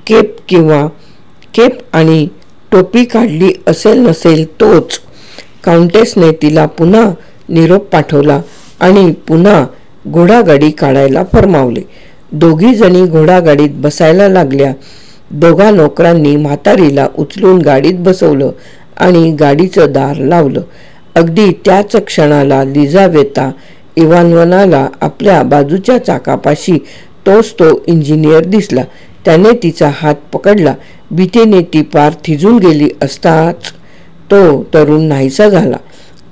केप आणि टोपी काढली असेल नसेल तोच. काउंटेसने तिला पुन्हा निरोप पाठवला आणि पुन्हा घोडागाडी काढायला फरमावले. दोघी जणी घोडागाडीत बसायला लागल्या. दोघा नोकरांनी म्हातारीला उचलून गाडीत बसवलं आणि गाडीचं दार लावलं. अगदी त्याच क्षणाला लिझावेता इवानोव्नाला आपल्या बाजूच्या चाकापाशी तो इंजिनियर दिसला. त्याने तिचा हात पकडला. भीतीने ती पार थिजून गेली असताच तो तरुण नाहीसा झाला.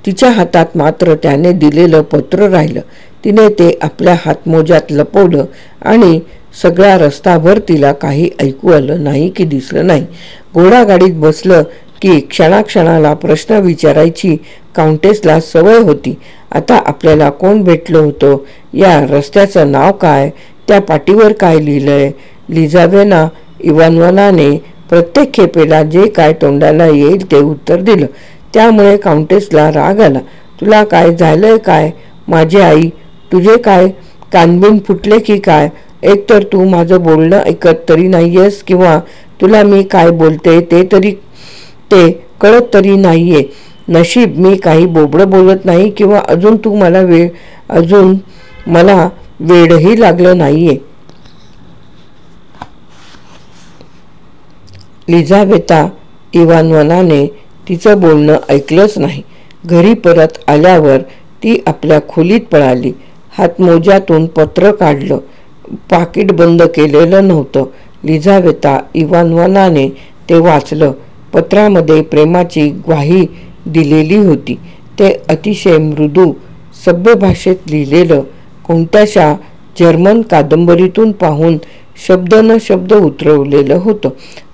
तिच्या हातात मात्र त्याने दिलेलं पत्र राहिलं. तिने ते आपल्या हातमोज्यात लपवलं आणि सगळ्या रस्ताभर तिला काही ऐकू आलं नाही की दिसलं नाही. घोडागाडीत बसलं की क्षणाक्षणाला प्रश्न विचारायची काउंटेसला सवय होती. आता आपल्याला कोण भेटलं होतं, या रस्त्याचं नाव काय, त्या पाटीवर काय लिहिलंय. लिझावेता इवानोव्नाने प्रत्येक खेपेला जे काय तोंडाला येईल ते उत्तर दिलं. त्यामुळे काउंटेसला राग आला. तुला काय झालंय काय माझी आई? तुझे काय कानबिन फुटले की काय? एकतर तू माझं बोलणं ऐकत तरी नाहीयेस किंवा तुला मी काय बोलते ते कळत तरी नाहीये. नशीब मी काही बोबडं बोलत नाही किंवा अजून मला वेडही लागलं नाहीये. लिझावेता इवानोव्नाने तिचं बोलणं ऐकलंच नाही. घरी परत आल्यावर ती आपल्या खोलीत पळाली. हातमोज्यातून पत्र काढलं. पाकीट बंद केलेलं नव्हतं. लिझावेता इवानोव्नाने ते वाचलं. पत्रामध्ये प्रेमाची ग्वाही दिलेली होती. ते अतिशय मृदू सभ्य भाषेत लिहिलेलं, कोणत्याशा जर्मन कादंबरीतून पाहून शब्द न शब्द उतरवलेलं होतं.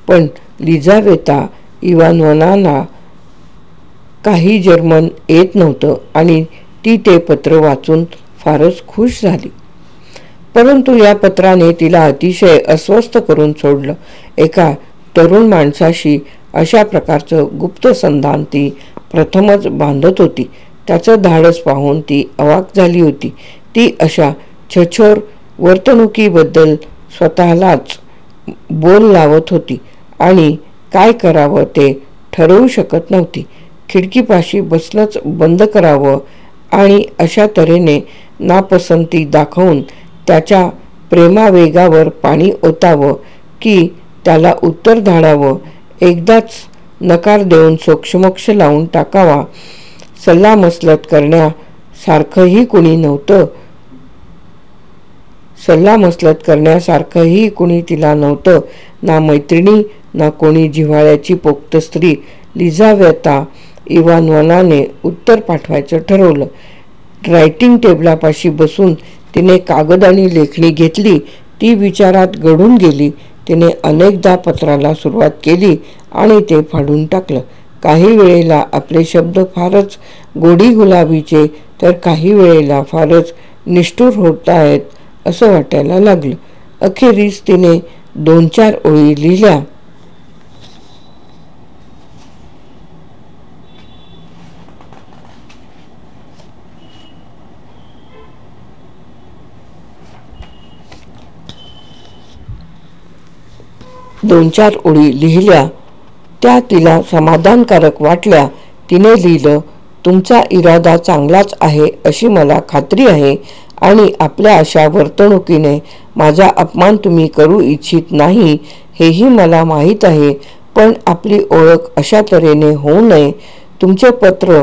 पण लिझावेता इवानोव्नाला काही जर्मन येत नव्हतं आणि ती ते पत्र वाचून फारच खुश झाली. परंतु या पत्राने तिला अतिशय अस्वस्थ करून सोडलं. एका तरुण माणसाशी अशा प्रकारचं गुप्त संधान ती प्रथमच बांधत होती. त्याचं धाडस पाहून ती अवाक झाली होती. ती अशा छछोर वर्तणुकीबद्दल स्वतःलाच बोल लावत होती आणि काय करावं ते ठरवू शकत नव्हती. खिडकीपाशी बसणंच बंद करावं आणि अशा तऱ्हेने नापसंती दाखवून त्याच्या प्रेमावेगावर पाणी ओतावं की त्याला उत्तर धाडावं, एकदाच नकार देऊन सोक्षमोक्ष लावून टाकावा. सल्लामसलत करण्यासारखंही कुणी तिला नव्हतं. ना मैत्रिणी ना कोणी जिव्हाळ्याची पोक्त स्त्री. लिझावेता इवानोव्नाने उत्तर पाठवायचं ठरवलं. रायटिंग टेबलापाशी बसून तिने कागद आणि लेखणी घेतली. ती विचारात गढून गेली. तिने अनेकदा पत्राला सुरुवात केली आणि ते फाडून टाकलं. काही वेळेला आपले शब्द फारच गोडी गुलाबीचे तर काही वेळेला फारच निष्ठुर होत आहेत असं वाटायला लागलं. अखेरीस तिने 2-4 ओळी लिहिल्या. 2-4 ओळी लिहिल्या. त्या तिला समाधानकारक वाटल्या. तिने लिहिलं, तुमचा इरादा चांगलाच आहे अशी मला खात्री आहे आणि आपल्या अशा वर्तणुकीने माझा अपमान तुम्ही करू इच्छित नाही हेही मला माहीत आहे. पण आपली ओळख अशा तऱ्हेने होऊ नये. तुमचे पत्र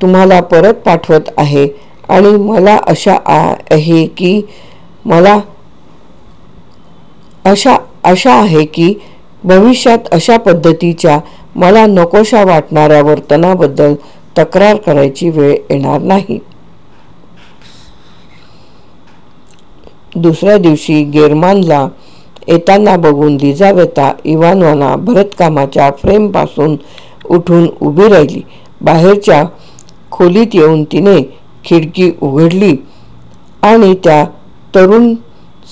तुम्हाला परत पाठवत आहे आणि मला आशा आहे की भविष्यात अशा पद्धतीच्या मला नकोशा वाटणाऱ्या वर्तनाबद्दल तक्रार करायची वेळ येणार नाही. दुसऱ्या दिवशी गेरमानला येताना बघून लिझावेता इवानोव्ना भरतकामाच्या फ्रेमपासून उठून उभी राहिली. बाहेरच्या खोलीत येऊन तिने खिडकी उघडली आणि त्या तरुण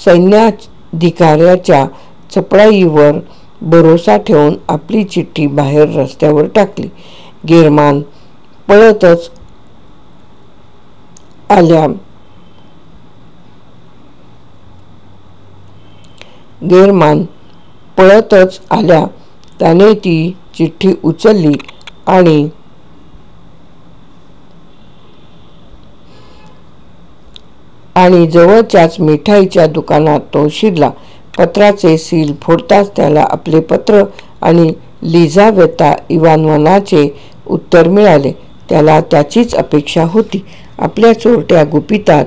सैन्याधिकाऱ्याच्या चपळाईवर भरोसा ठेवून आपली चिठ्ठी बाहेर रस्त्यावर टाकली. गेरमान पळतच आल्या. त्याने ती चिठ्ठी उचलली आणि जवळच्याच मिठाईच्या दुकानात तो शिरला. पत्राचे सील फोडताच त्याला आपले पत्र आणि लिझावेता इवानोव्नाचे उत्तर मिळाले. त्याला त्याचीच अपेक्षा होती. आपल्या चोरट्या गुपितात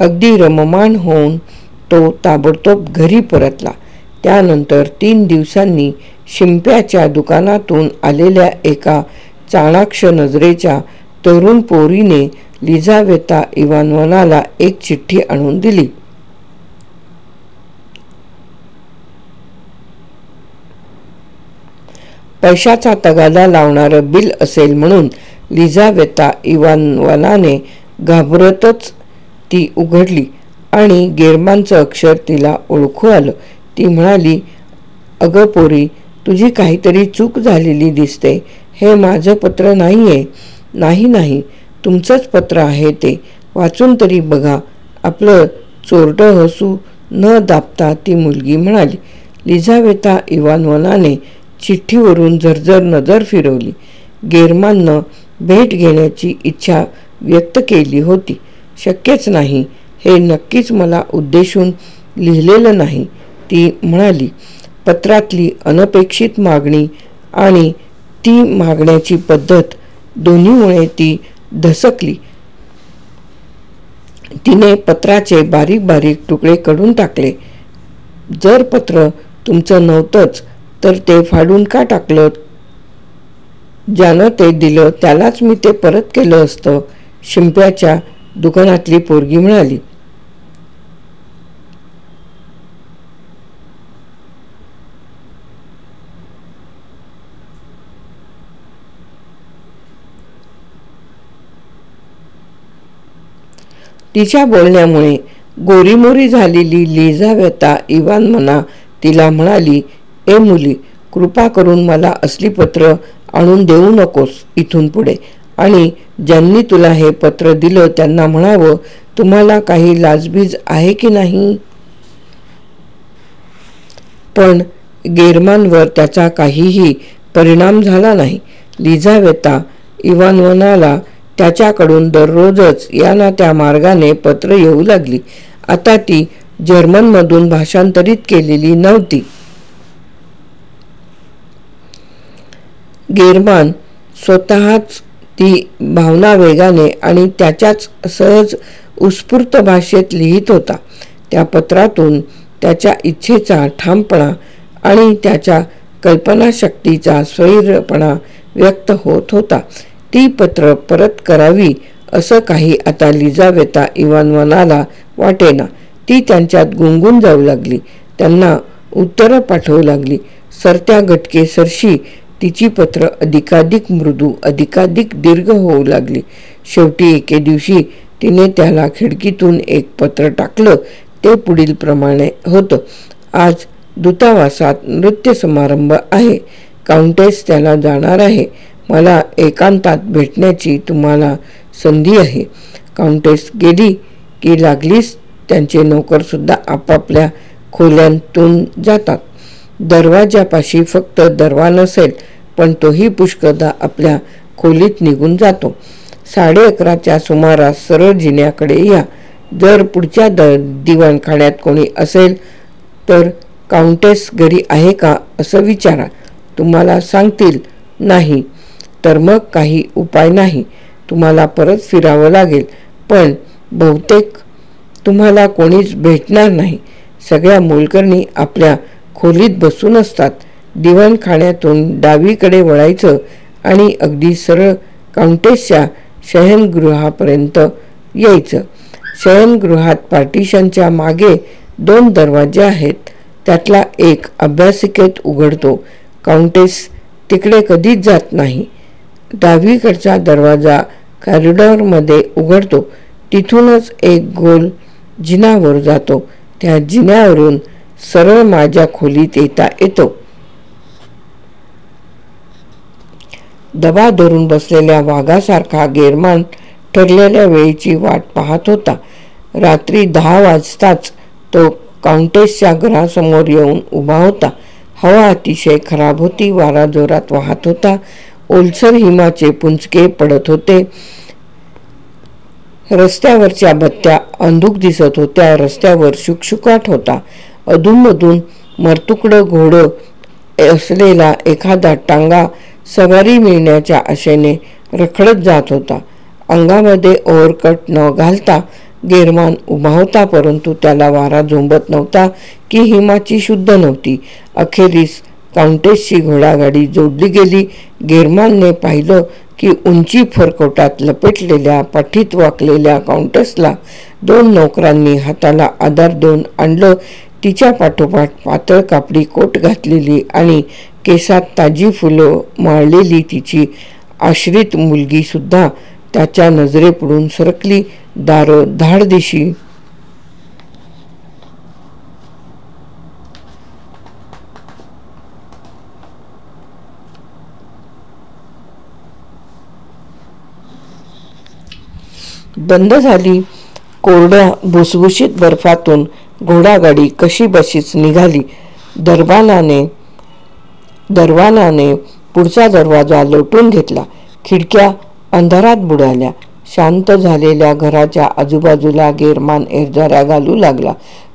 अगदी रममाण होऊन तो ताबडतोब घरी परतला. त्यानंतर 3 दिवसांनी शिंप्याच्या दुकानातून आलेल्या एका चाणाक्ष नजरेच्या तरुण पोरीने लिझावेता इवानोव्नाला एक चिठ्ठी आणून दिली. पैशाचा तगादा लावणारं बिल असेल म्हणून लिझावेता इवानोव्नाने घाबरतच ती उघडली आणि गेरमानचं अक्षर तिला ओळखू आलं. ती म्हणाली, अगं पोरी, तुझी काहीतरी चूक झालेली दिसते. हे माझं पत्र नाहीये. नाही, तुमचंच पत्र आहे ते. वाचून तरी बघा. आपलं चोरटं हसू न दाबता ती मुलगी म्हणाली. लिझावेता इवानोव्नाने चिठ्ठीवरून झरझर नजर फिरवली. गेरमाननं भेट घेण्याची इच्छा व्यक्त केली होती. शक्यच नाही. हे नक्कीच मला उद्देशून लिहिलेलं नाही, ती म्हणाली. पत्रातली अनपेक्षित मागणी आणि ती मागण्याची पद्धत दोन्हीमुळे ती धसकली. तिने पत्राचे बारीक बारीक तुकडे काढून टाकले. जर पत्र तुमचं नव्हतंच तर ते फाडून का टाकलं? ज्यानं ते दिलं त्यालाच मी ते परत केलं असतं, शिंप्याच्या दुकानातली पोरगी म्हणाली. तिच्या बोलण्यामुळे गोरीमोरी झालेली लिझावेता इवानोव्ना तिला म्हणाली, ए मुली, कृपा करून मला असली पत्र आणून देऊ नकोस इथून पुढे. आणि ज्यांनी तुला हे पत्र दिलं त्यांना म्हणावं, तुम्हाला काही लाजबीज आहे की नाही? पण गेरमानवर त्याचा काहीही परिणाम झाला नाही. लिझावेता इवानोव्नाला त्याच्याकडून दररोजच या ना त्या मार्गाने पत्र येऊ लागली. आता ती जर्मनमधून भाषांतरित केलेली नव्हती. गेरमान स्वतःच ती भावना वेगाने आणि त्याच्याच सहज उत्स्फूर्त भाषेत लिहित होता. त्या पत्रातून त्याच्या इच्छेचा ठामपणा आणि त्याच्या कल्पनाशक्तीचा स्वैरपणा व्यक्त होत होता. ती पत्र परत करावी असं काही आता लिझावेता इवानोव्नाला वाटेना. ती त्यांच्यात गुंगून जाऊ लागली. त्यांना उत्तरं पाठवू लागली. सरत्या गटकेसरशी तिची पत्र अधिकाधिक मृदू, अधिकाधिक दीर्घ होऊ लागली. शेवटी एके दिवशी तिने त्याला खिडकीतून एक पत्र टाकलं. ते पुढील प्रमाणे होतं. आज दूतावासात नृत्य समारंभ आहे. काउंटेस त्याला जाणार आहे. मला एकांतात भेटण्याची तुम्हाला संधी आहे. काउंटेस गेली की लागलीच त्यांचे नोकरसुद्धा आपापल्या खोल्यांतून जातात. दरवाजापाशी फक्त दरवा नसेल, पण तोही पुष्कळदा आपल्या खोलीत निघून जातो. 11:30च्या सुमारास सरळ जिन्याकडे या. जर पुढच्या दिवाणखान्यात कोणी असेल तर काउंटेस घरी आहे का असं विचारा. तुम्हाला सांगतील नाही तर मग काही उपाय नाही. तुम्हाला परत फिरावं लागेल, पण बहुतेक तुम्हाला कोणीच भेटणार नाही. सगळ्या मोलकरणी आपल्या खोलीत बसून असतात. दिवाणखान्यातून डावीकडे वळायचं आणि अगदी सरळ काउंटेसच्या शयनगृहापर्यंत यायचं. शयनगृहात पार्टिशनच्या मागे 2 दरवाजे आहेत. त्यातला एक अभ्यासिकेत उघडतो. काउंटेस तिकडे कधीच जात नाही. डावीकडचा दरवाजा कॉरिडॉरमध्ये उघडतो. तिथूनच एक गोल जिना वर जातो. त्या जिन्यावरून सरळ माझ्या खोलीत येता येतो. दबा धरून बसलेल्या वाघासारखा गेरमान ठरलेल्या वेळेची वाट पाहत होता. रात्री 10 वाजताच तो काउंटेसच्या घरासमोर येऊन उभा होता. हवा अतिशय खराब होती. वारा जोरात वाहत होता. ओलसर हिमाचे पुंजके पडत होते. रस्त्यावरच्या बत्त्या अंधुक दिसत होत्या. रस्त्यावर शुकशुकाट होता. अधूनमधून मरतुकडं घोडं असलेला एखादा टांगा सवारी मिळण्याच्या आशेने रखडत जात होता. अंगामध्ये ओव्हरकोट न घालता गेरमान उभा होता, परंतु त्याला वारा झोंबत नव्हता की हिमाची शुद्ध नव्हती. अखेरीस काउंटेसची घोडागाडी जोडली गेली. गेरमानने पाहिलं की उंची फरकोटात लपेटलेल्या पाठीत वाकलेल्या काउंटेसला 2 नोकरांनी हाताला आधार देऊन आणलं. तिच्या पाठोपाठ पातळ कापडी कोट घातलेली आणि केसात ताजी फुलं माळलेली तिची आश्रित मुलगी सुद्धा त्याच्या नजरेपुढून सरकली. दारं धाडदिशी बंद झाली. कोरड्या भुसभुशीत बर्फातून घोडागाडी कशी बशीच निघाली. दरवानाने पुढचा दरवाजा लोटून घेतला. खिडक्या अंधारात बुडाल्या. शांत झालेल्या घराच्या आजूबाजूला गेरमान एरझाऱ्या घालू लागला.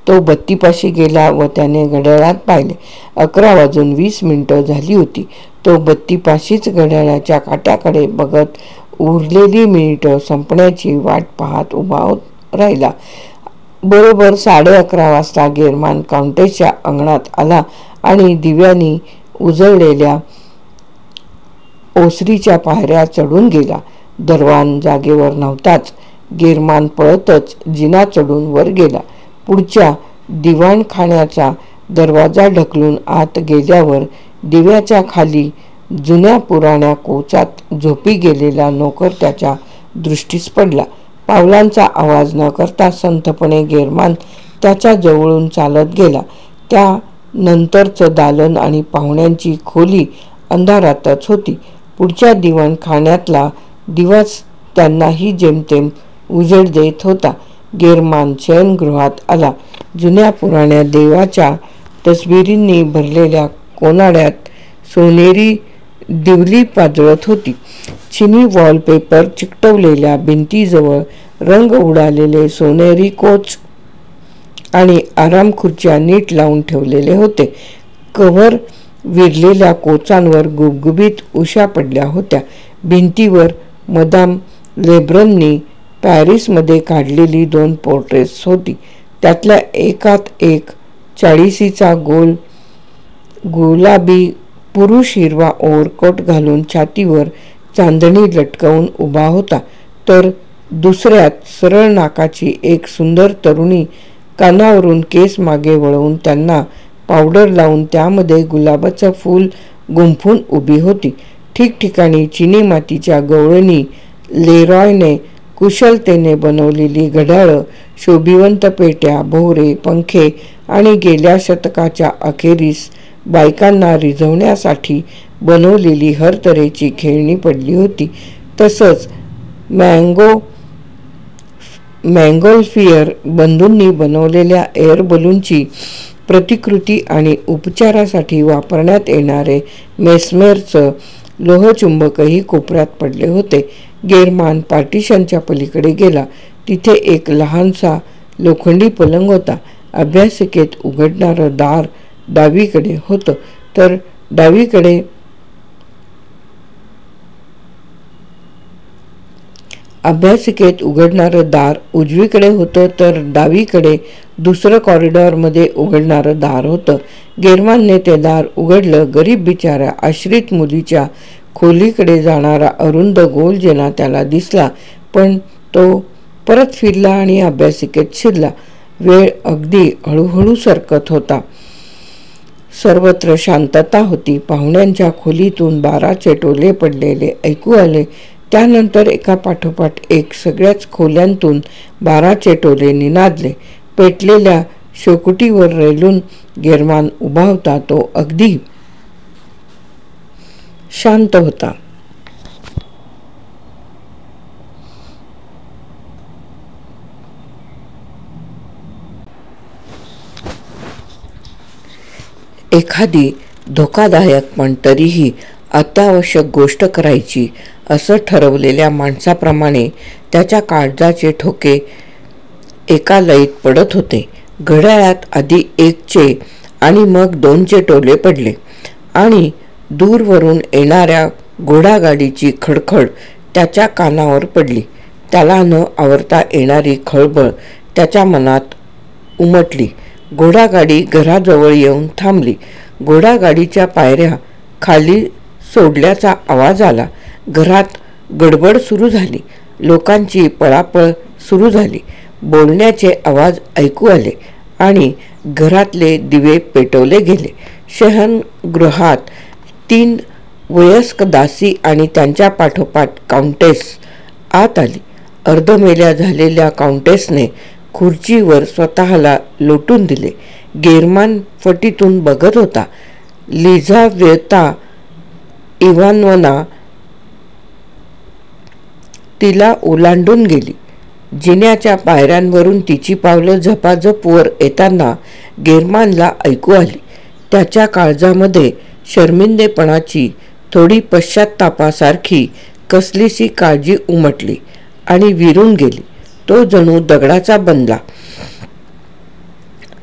तो बत्तीपाशी गेला व त्याने घड्याळात पाहिले. 11:20 झाली होती. तो बत्तीपाशीच घड्याळाच्या काट्याकडे बघत उरलेली मिनिटं संपण्याची वाट पाहत उभा राहिला. बरोबर 11:30 वाजता गेरमान काउंटेसच्या अंगणात आला आणि दिव्यांनी उजळलेल्या ओसरीच्या पायऱ्या चढून गेला. दरवान जागेवर नव्हताच. गेरमान पळतच जिना चढून वर गेला. पुढच्या दिवाणखान्याचा दरवाजा ढकलून आत गेल्यावर दिव्याच्या खाली जुन्या पुराण्या कोचात झोपी गेलेला नोकर त्याच्या दृष्टीस पडला. पावलांचा आवाज न करता संथपणे गेरमान त्याच्या जवळून चालत गेला. त्यानंतरचं दालन आणि पाहुण्यांची खोली अंधारातच होती. पुढच्या दिवाणखान्यातला दिवाच त्यांनाही जेमतेम उजेड देत होता. गेरमान शयनगृहात आला. जुन्या पुराण्या देवाच्या तसबिरींनी भरलेल्या कोनाड्यात सोनेरी दिवली पाजळत होती. चिनी वॉलपेपर चिकटवलेल्या भिंतीजवळ रंग उडालेले सोनेरी कोच आणि आराम खुर्च्या नीट लावून ठेवलेले होते. कव्हर विरलेल्या कोचांवर गुबगुबीत उशा पडल्या होत्या. भिंतीवर मदाम लेब्रननी पॅरिसमध्ये काढलेली 2 पोर्ट्रेट्स होती. त्यातल्या एकात एक 40शीचा गुलाबी पुरुष हिरवा ओव्हरकोट घालून छातीवर चांदणी लटकवून उभा होता, तर दुसऱ्यात सरळ नाकाची एक सुंदर तरुणी कानावरून केस मागे वळवून त्यांना पावडर लावून त्यामध्ये गुलाबाचं फूल गुंफून उभी होती. ठिकठिकाणी चिनी मातीच्या गवळणी, लेरॉयने कुशलतेने बनवलेली घड्याळं, शोभिवंत पेट्या, भोवरे, पंखे आणि गेल्या शतकाच्या अखेरीस बायकांना रिझवण्यासाठी बनवलेली हर तऱ्हेची खेळणी पडली होती. तसंच मॅंगोल्फियर बंधूंनी बनवलेल्या एअर बलूनची प्रतिकृती आणि उपचारासाठी वापरण्यात येणारे मेस्मेरचं लोहचुंबकही कोपऱ्यात पडले होते. गेरमान पार्टिशनच्या पलीकडे गेला. तिथे एक लहानसा लोखंडी पलंग होता. अभ्यासिकेत उघडणारं दार डावीकडे होतं तर डावीकडे अभ्यासिकेत उघडणारं दार उजवीकडे होतं तर डावीकडे दुसरं कॉरिडॉरमध्ये उघडणारं दार होतं. गेरमानने ते दार उघडलं. गरीब बिचाऱ्या आश्रित मुलीच्या खोलीकडे जाणारा अरुंद गोल जिना त्याला दिसला, पण तो परत फिरला आणि अभ्यासिकेत शिरला. वेळ अगदी हळूहळू सरकत होता. सर्वत्र शांतता होती. पाहुण्यांच्या खोलीतून बाराचे टोले पडलेले ऐकू आले. त्यानंतर एका पाठोपाठ एक सगळ्याच खोल्यांतून बाराचे टोले निनादले. पेटलेल्या शेकोटीवर रेलून गेरमान उभा होता. तो अगदी शांत होता. एखादी धोकादायक पण तरीही अत्यावश्यक गोष्ट करायची असं ठरवलेल्या माणसाप्रमाणे त्याच्या काळजाचे ठोके एका लयीत पडत होते. घड्याळात आधी 1चे आणि मग 2चे टोले पडले आणि दूरवरून येणाऱ्या घोडागाडीची खडखड त्याच्या कानावर पडली. त्याला न आवरता येणारी खळबळ त्याच्या मनात उमटली. घोडागाडी घराजवळ येऊन थांबली. घोडागाडीच्या पायऱ्या खाली सोडल्याचा आवाज आला. घरात गडबड सुरू झाली. लोकांची पळापळ सुरू झाली. बोलण्याचे आवाज ऐकू आले आणि घरातले दिवे पेटवले गेले. शयनगृहात 3 वयस्क दासी आणि त्यांच्या पाठोपाठ काउंटेस आत आली. अर्धमेल्या झालेल्या काउंटेसने खुर्चीवर स्वतःला लोटून दिले. गेरमान फटीतून बघत होता. लिझावेता इवानोव्ना तिला ओलांडून गेली. जिन्याच्या पायऱ्यांवरून तिची पावलं झपाझप वर येताना गेरमानला ऐकू आली. त्याच्या काळजामध्ये शर्मिंदेपणाची थोडी पश्चात्तापासारखी कसलीशी काळजी उमटली आणि विरून गेली. तो जणू दगडाचा बनला.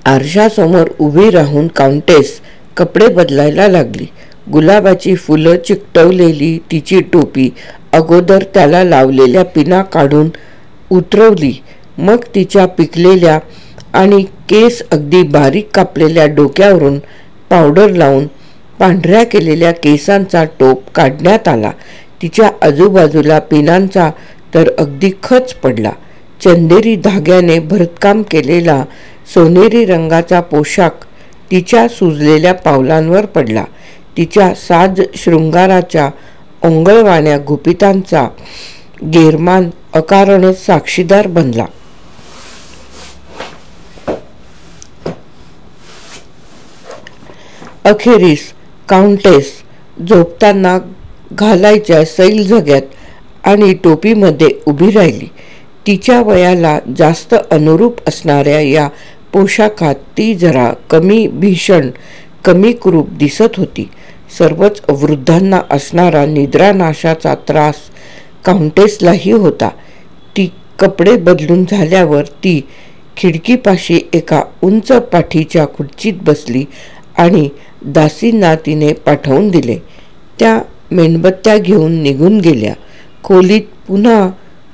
आरशासमोर उभी राहून काउंटेस कपडे बदलायला लागली. गुलाबाची फुलं चिकटवलेली तिची टोपी अगोदर त्याला लावलेल्या पिना काढून उतरवली. मग तिच्या पिकलेल्या आणि केस अगदी बारीक कापलेल्या डोक्यावरून पावडर लावून पांढऱ्या केलेल्या केसांचा टोप काढण्यात आला. तिच्या आजूबाजूला पिनांचा तर अगदी खच पडला. चंदेरी धाग्याने भरतकाम केलेला सोनेरी रंगाचा पोशाख तिच्या सुजलेल्या पावलांवर पडला. तिच्या साज शृंगाराच्या ओंगळवाण्या गुपितांचा गेरमान अकारणच साक्षीदार बनला. अखेरीस काउंटेस झोपताना घालायच्या सैल झग्यात आणि टोपीमध्ये उभी राहिली. तिच्या वयाला जास्त अनुरूप असणाऱ्या या पोशाखात ती जरा कमी भीषण, कमी कुरूप दिसत होती. सर्वच वृद्धांना असणारा निद्रानाशाचा त्रास काउंटेसलाही होता. ती कपडे बदलून झाल्यावर ती खिडकीपाशी एका उंच पाठीच्या खुर्चीत बसली आणि दासींना तिने पाठवून दिले. त्या मेणबत्त्या घेऊन निघून गेल्या. खोलीत पुन्हा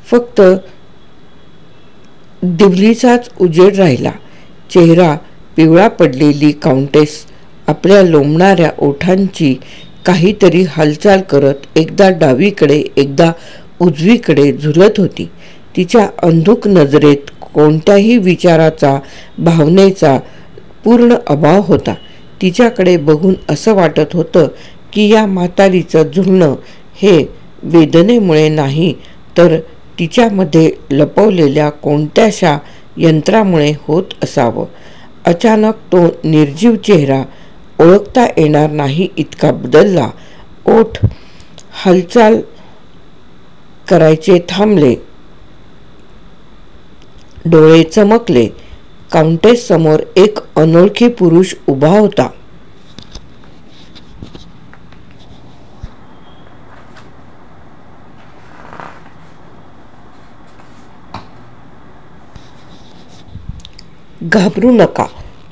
फक्त दिवलीचाच उजेड राहिला. चेहरा पिवळा पडलेली काउंटेस आपल्या लोंबणाऱ्या ओठांची काहीतरी हालचाल करत एकदा डावीकडे एकदा उजवीकडे झुलत होती. तिच्या अंधुक नजरेत कोणत्याही विचाराचा, भावनेचा पूर्ण अभाव होता. तिच्याकडे बघून असं वाटत होतं की या म्हातारीचं झुलणं हे वेदनेमुळे नाही तर तिच्यामध्ये लपवलेल्या कोणत्याशा यंत्रामुळे होत असावं. अचानक तो निर्जीव चेहरा ओळखता येणार नाही इतका बदलला. ओठ हालचाल करायचे थांबले. डोळे चमकले. काउंटेस समोर एक अनोळखी पुरुष उभा होता. घाबरू नका,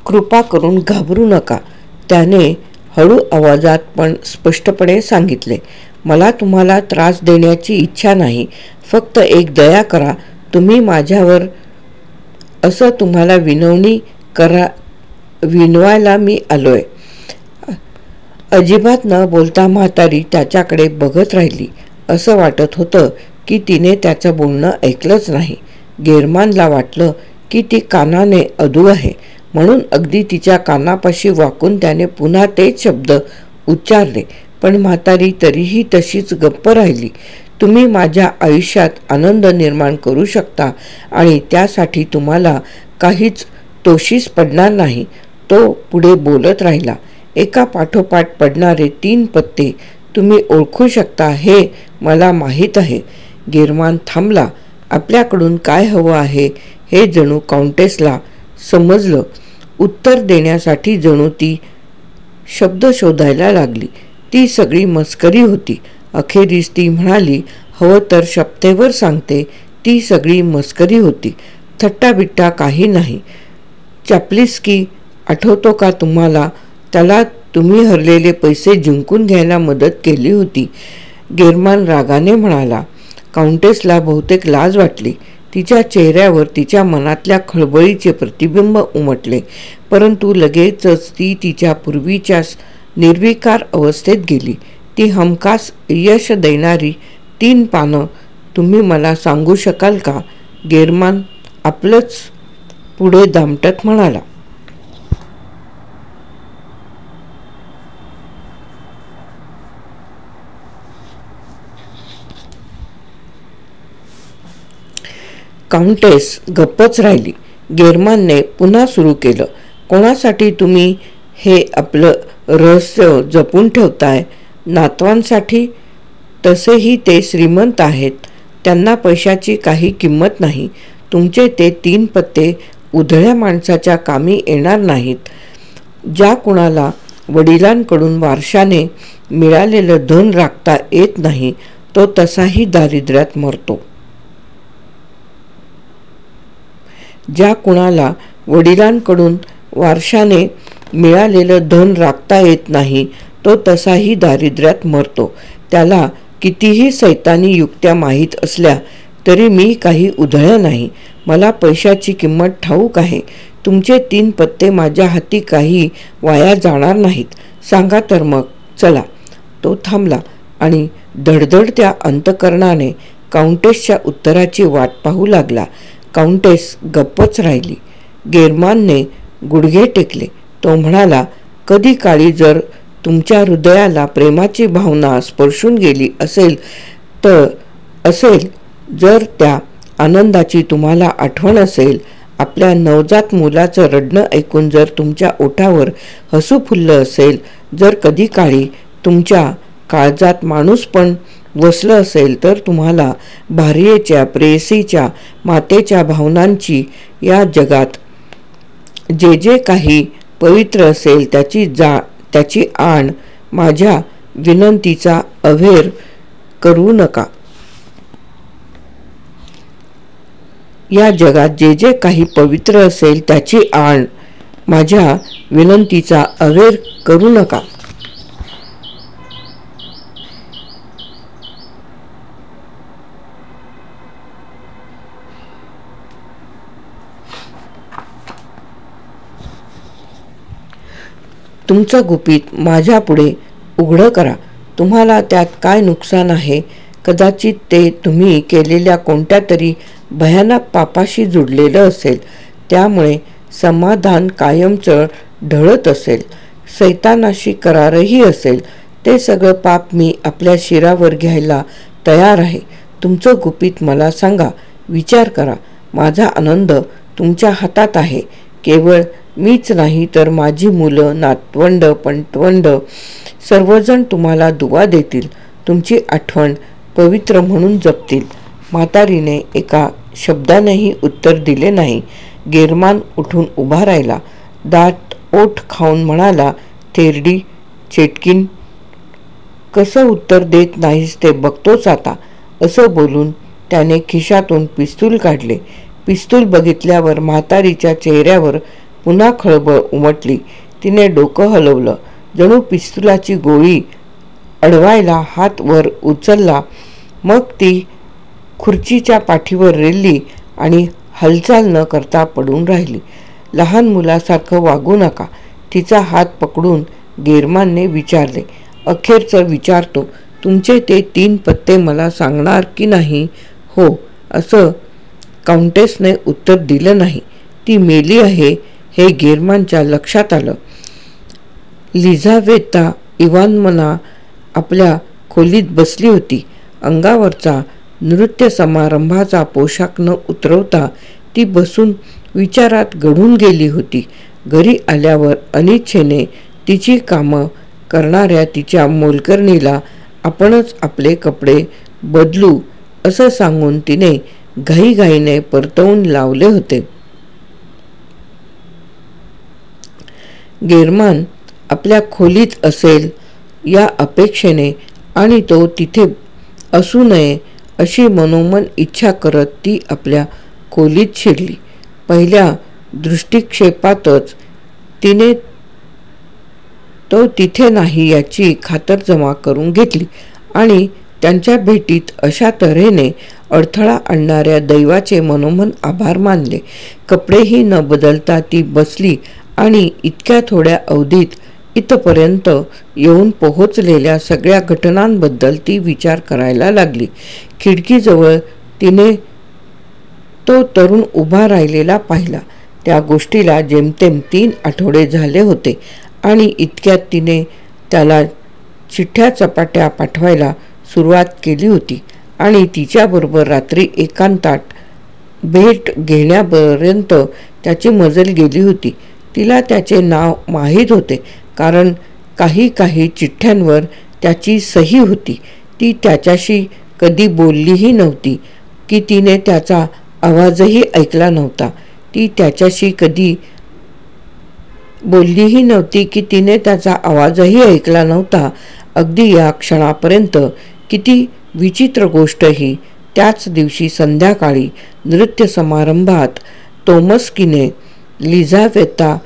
कृपा करून घाबरू नका, त्याने हळू आवाजात पण स्पष्टपणे सांगितले. मला तुम्हाला त्रास देण्याची इच्छा नाही. फक्त एक दया करा. तुम्ही माझ्यावर असं तुम्हाला विनवायला मी आलोय. अजिबात न बोलता म्हातारी त्याच्याकडे बघत राहिली. असं वाटत होतं की तिने त्याचं बोलणं ऐकलंच नाही. गेरमानला वाटलं की ती कानाने अधू आहे, म्हणून अगदी तिच्या कानापाशी वाकून त्याने पुन्हा तेच शब्द उच्चारले. पण म्हातारी तरीही तशीच गप्प राहिली. तुम्ही माझ्या आयुष्यात आनंद निर्माण करू शकता आणि त्यासाठी तुम्हाला काहीच तोशीस पडणार नाही. तो पुढे बोलत राहिला. एका पाठोपाठ पडणारे 3 पत्ते तुम्ही ओळखू शकता हे मला माहीत आहे. गेरमान थांबला. आपल्याकडून काय हवं आहे हे जणू काउंटेसला समजलं. उत्तर देण्यासाठी जणू ती शब्द शोधायला लागली. ती सगळी मस्करी होती. अखेरीस ती म्हणाली, हवं तर शपथेवर सांगते, ती सगळी मस्करी होती. थट्टाबिट्टा काही नाही. चापलिस्की आठवतो का तुम्हाला? त्याला तुम्ही हरलेले पैसे जिंकून घ्यायला मदत केली होती. गेरमान रागाने म्हणाला. काउंटेसला बहुतेक लाज वाटली. तिच्या चेहऱ्यावर तिच्या मनातल्या खळबळीचे प्रतिबिंब उमटले. परंतु लगेचच ती तिच्या पूर्वीच्या निर्विकार अवस्थेत गेली. ती हमखास यश देणारी 3 पानं तुम्ही मला सांगू शकाल का? गेरमान आपलंच पुढे दामटत म्हणाला. काउंटेस गप्पच राहिली. गेरमानने पुन्हा सुरू केलं. कोणासाठी तुम्ही हे आपलं रहस्य जपून ठेवताय? नातवांसाठी? तसेही ते श्रीमंत आहेत. त्यांना पैशाची काही किंमत नाही. तुमचे ते 3 पत्ते उधळ्या माणसाच्या कामी येणार नाहीत. ज्या कुणाला वडिलांकडून वारशाने मिळालेलं धन राखता येत नाही तो तसाही दारिद्र्यात मरतो. ज्या कुणाला वडिलांकडून वारशाने मिळालेलं धन राखता येत नाही तो तसाही दारिद्र्यात मरतो. त्याला कितीही सैतानी युक्त्या माहीत असल्या तरी मी काही उधळं नाही. मला पैशाची किंमत ठाऊक आहे. तुमचे 3 पत्ते माझ्या हाती काही वाया जाणार नाहीत. सांगा तर मग. चला. तो थांबला आणि धडधडत्या अंतकरणाने काउंटेसच्या उत्तराची वाट पाहू लागला. काउंटेस गप्पच राहिली. गेरमानने गुडघे टेकले. तो म्हणाला, कधी काळी जर तुमच्या हृदयाला प्रेमाची भावना स्पर्शून गेली असेल जर त्या आनंदाची तुम्हाला आठवण असेल, आपल्या नवजात मुलाचं रडणं ऐकून जर तुमच्या ओठावर हसू फुललं असेल, जर कधी काळी तुमच्या काळजात माणूस पण वसलं असेल, तर तुम्हाला भार्येच्या, प्रेयसीच्या, मातेच्या भावनांची या जगात जे जे काही पवित्र असेल त्याची आण माझ्या विनंतीचा अव्हेर करू नका. या जगात जे जे काही पवित्र असेल त्याची आण माझ्या विनंतीचा अव्हेर करू नका. तुमचं गुपित माझ्या पुढे उघडं करा. तुम्हाला त्यात काय नुकसान आहे? कदाचित ते तुम्ही केलेल्या कोणत्या तरी भयानक पापाशी जुडलेलं असेल. त्यामुळे समाधान कायमचं ढळत असेल. सैतानाशी करारही असेल. ते सगळं पाप मी आपल्या शिरावर घ्यायला तयार आहे. तुमचं गुपित मला सांगा. विचार करा. माझा आनंद तुमच्या हातात आहे. केवळ मीच नाही तर माझी मुलं, नातवंड, पणतवंड सर्वजण तुम्हाला दुवा देतील. तुमची आठवण पवित्र म्हणून जपतील. म्हातारीने एका शब्दानेही उत्तर दिले नाही. गेरमान उठून उभा राहिला. दात ओठ खाऊन म्हणाला, थेरडी चेटकीन, कसं उत्तर देत नाहीस ते बघतोच आता. असं बोलून त्याने खिशातून पिस्तूल काढले. पिस्तूल बघितल्यावर म्हातारीच्या चेहऱ्यावर पुन्हा खळबळ उमटली. तिने डोकं हलवलं. जणू पिस्तुलाची गोळी अडवायला हात वर उचलला. मग ती खुर्चीच्या पाठीवर रेलली आणि हालचाल न करता पडून राहिली. लहान मुलासारखं वागू नका, तिचा हात पकडून गेरमानने विचारले. अखेरचं विचारतो, तुमचे ते 3 पत्ते मला सांगणार की नाही? हो, असं काउंटेसने उत्तर दिलं नाही. ती मेली आहे हे गेरमानच्या लक्षात आलं. लिझावेता इवानोव्ना आपल्या खोलीत बसली होती. अंगावरचा नृत्य समारंभाचा पोशाख न उतरवता ती बसून विचारात गढून गेली होती. घरी आल्यावर अनिच्छेने तिची कामं करणाऱ्या तिच्या मोलकरणीला आपणच आपले कपडे बदलू असं सांगून तिने घाईघाईने परतवून लावले होते. गेरमान आपल्या खोलीत असेल या अपेक्षेने आणि तो तिथे असू नये अशी मनोमन इच्छा करत ती आपल्या खोलीत शिरली. पहिल्या दृष्टिक्षेपातच तिने तो तिथे नाही याची खातरजमा करून घेतली आणि त्यांच्या भेटीत अशा तऱ्हेने अडथळा आणणाऱ्या दैवाचे मनोमन आभार मानले. कपडेही न बदलता ती बसली आणि इतक्या थोड्या अवधीत इथपर्यंत येऊन पोहोचलेल्या सगळ्या घटनांबद्दल ती विचार करायला लागली. खिडकीजवळ तिने तो तरुण उभा राहिलेला पाहिला. त्या गोष्टीला जेमतेम 3 आठवडे झाले होते आणि इतक्यात तिने त्याला चिठ्ठ्या चपाट्या पाठवायला सुरुवात केली होती आणि तिच्याबरोबर रात्री एकांतात भेट घेण्यापर्यंत त्याची मजल गेली होती. तिला त्याचे नाव माहीत होते, कारण काही चिठ्ठ्यांवर त्याची सही होती. ती त्याच्याशी कधी बोललीही नव्हती की तिने त्याचा आवाजही ऐकला नव्हता. ती त्याच्याशी कधी बोललीही नव्हती की तिने त्याचा आवाजही ऐकला नव्हता. अगदी या क्षणापर्यंत किती विचित्र गोष्ट ही, त्याच दिवशी संध्याकाळी नृत्य समारंभात तोमस्कीने लिझावेता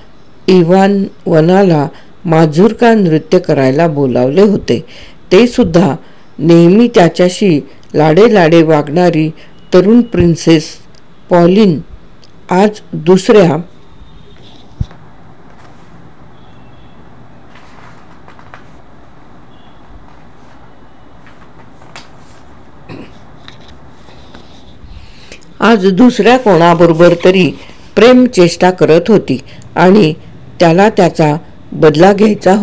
इवानोव्नाला माझुरका नृत्य करायला बोलावले होते. ते सुद्धा नेहमी त्याच्याशी लाडेलाडे वागणारी तरुण प्रिन्सेस पॉलिन आज दुसऱ्या कोणाबरोबर तरी प्रेम चेष्टा करत होती आणि त्याला त्याचा बदला घ्यायचा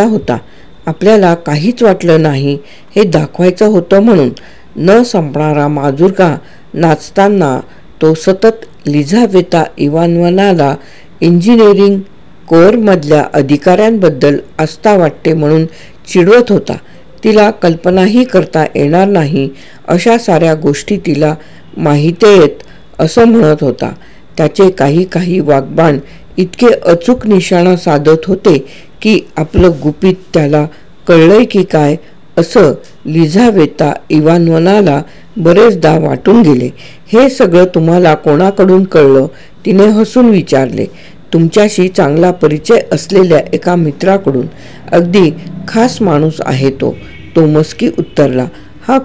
होता. आपल्याला काहीच वाटलं नाही हे दाखवायचं होतं म्हणून. न संपणारा माझुरका नाचताना तो सतत लिझावेता इवानोव्नाला इंजिनिअरिंग कोअरमधल्या अधिकाऱ्यांबद्दल आस्था वाटते म्हणून चिडवत होता. तिला कल्पनाही करता येणार नाही अशा साऱ्या गोष्टी तिला माहितेत असं म्हणत होता. त्याचे काही वाग्बाण इतके अचूक निशाणा साधत होते की आपलं गुपित त्याला कळलंय की काय असं लिझावेता इवानोव्नाला बरेचदा वाटून गेले. हे सगळं तुम्हाला कोणाकडून कळलं? तिने हसून विचारले. तुमच्याशी चांगला परिचय असलेल्या एका मित्राकडून. अगदी खास माणूस आहे तो, तोमस्की उत्तरला. हा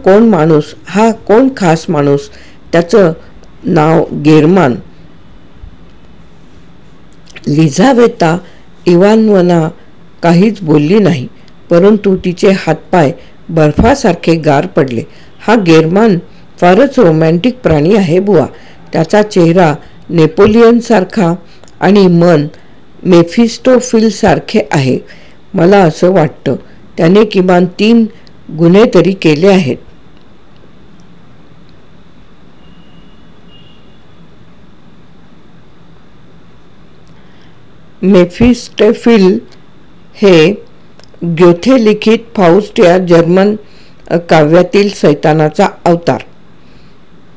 कोण खास माणूस? त्याचं नाव गेरमान. लिझावेता इवानोव्ना काहीच बोलली नाही, परंतु तिचे हातपाय बर्फासारखे गार पडले. हा गेरमान फारच रोमॅन्टिक प्राणी आहे बुवा. त्याचा चेहरा नेपोलियनसारखा आणि मन मेफिस्टोफिलसारखे आहे. मला असं वाटतं त्याने किमान 3 गुन्हे तरी केले आहेत. मेफिस्टोफिल हे ग्योथे लिखित फाउस्ट या जर्मन काव्यातील सैतानाचा अवतार.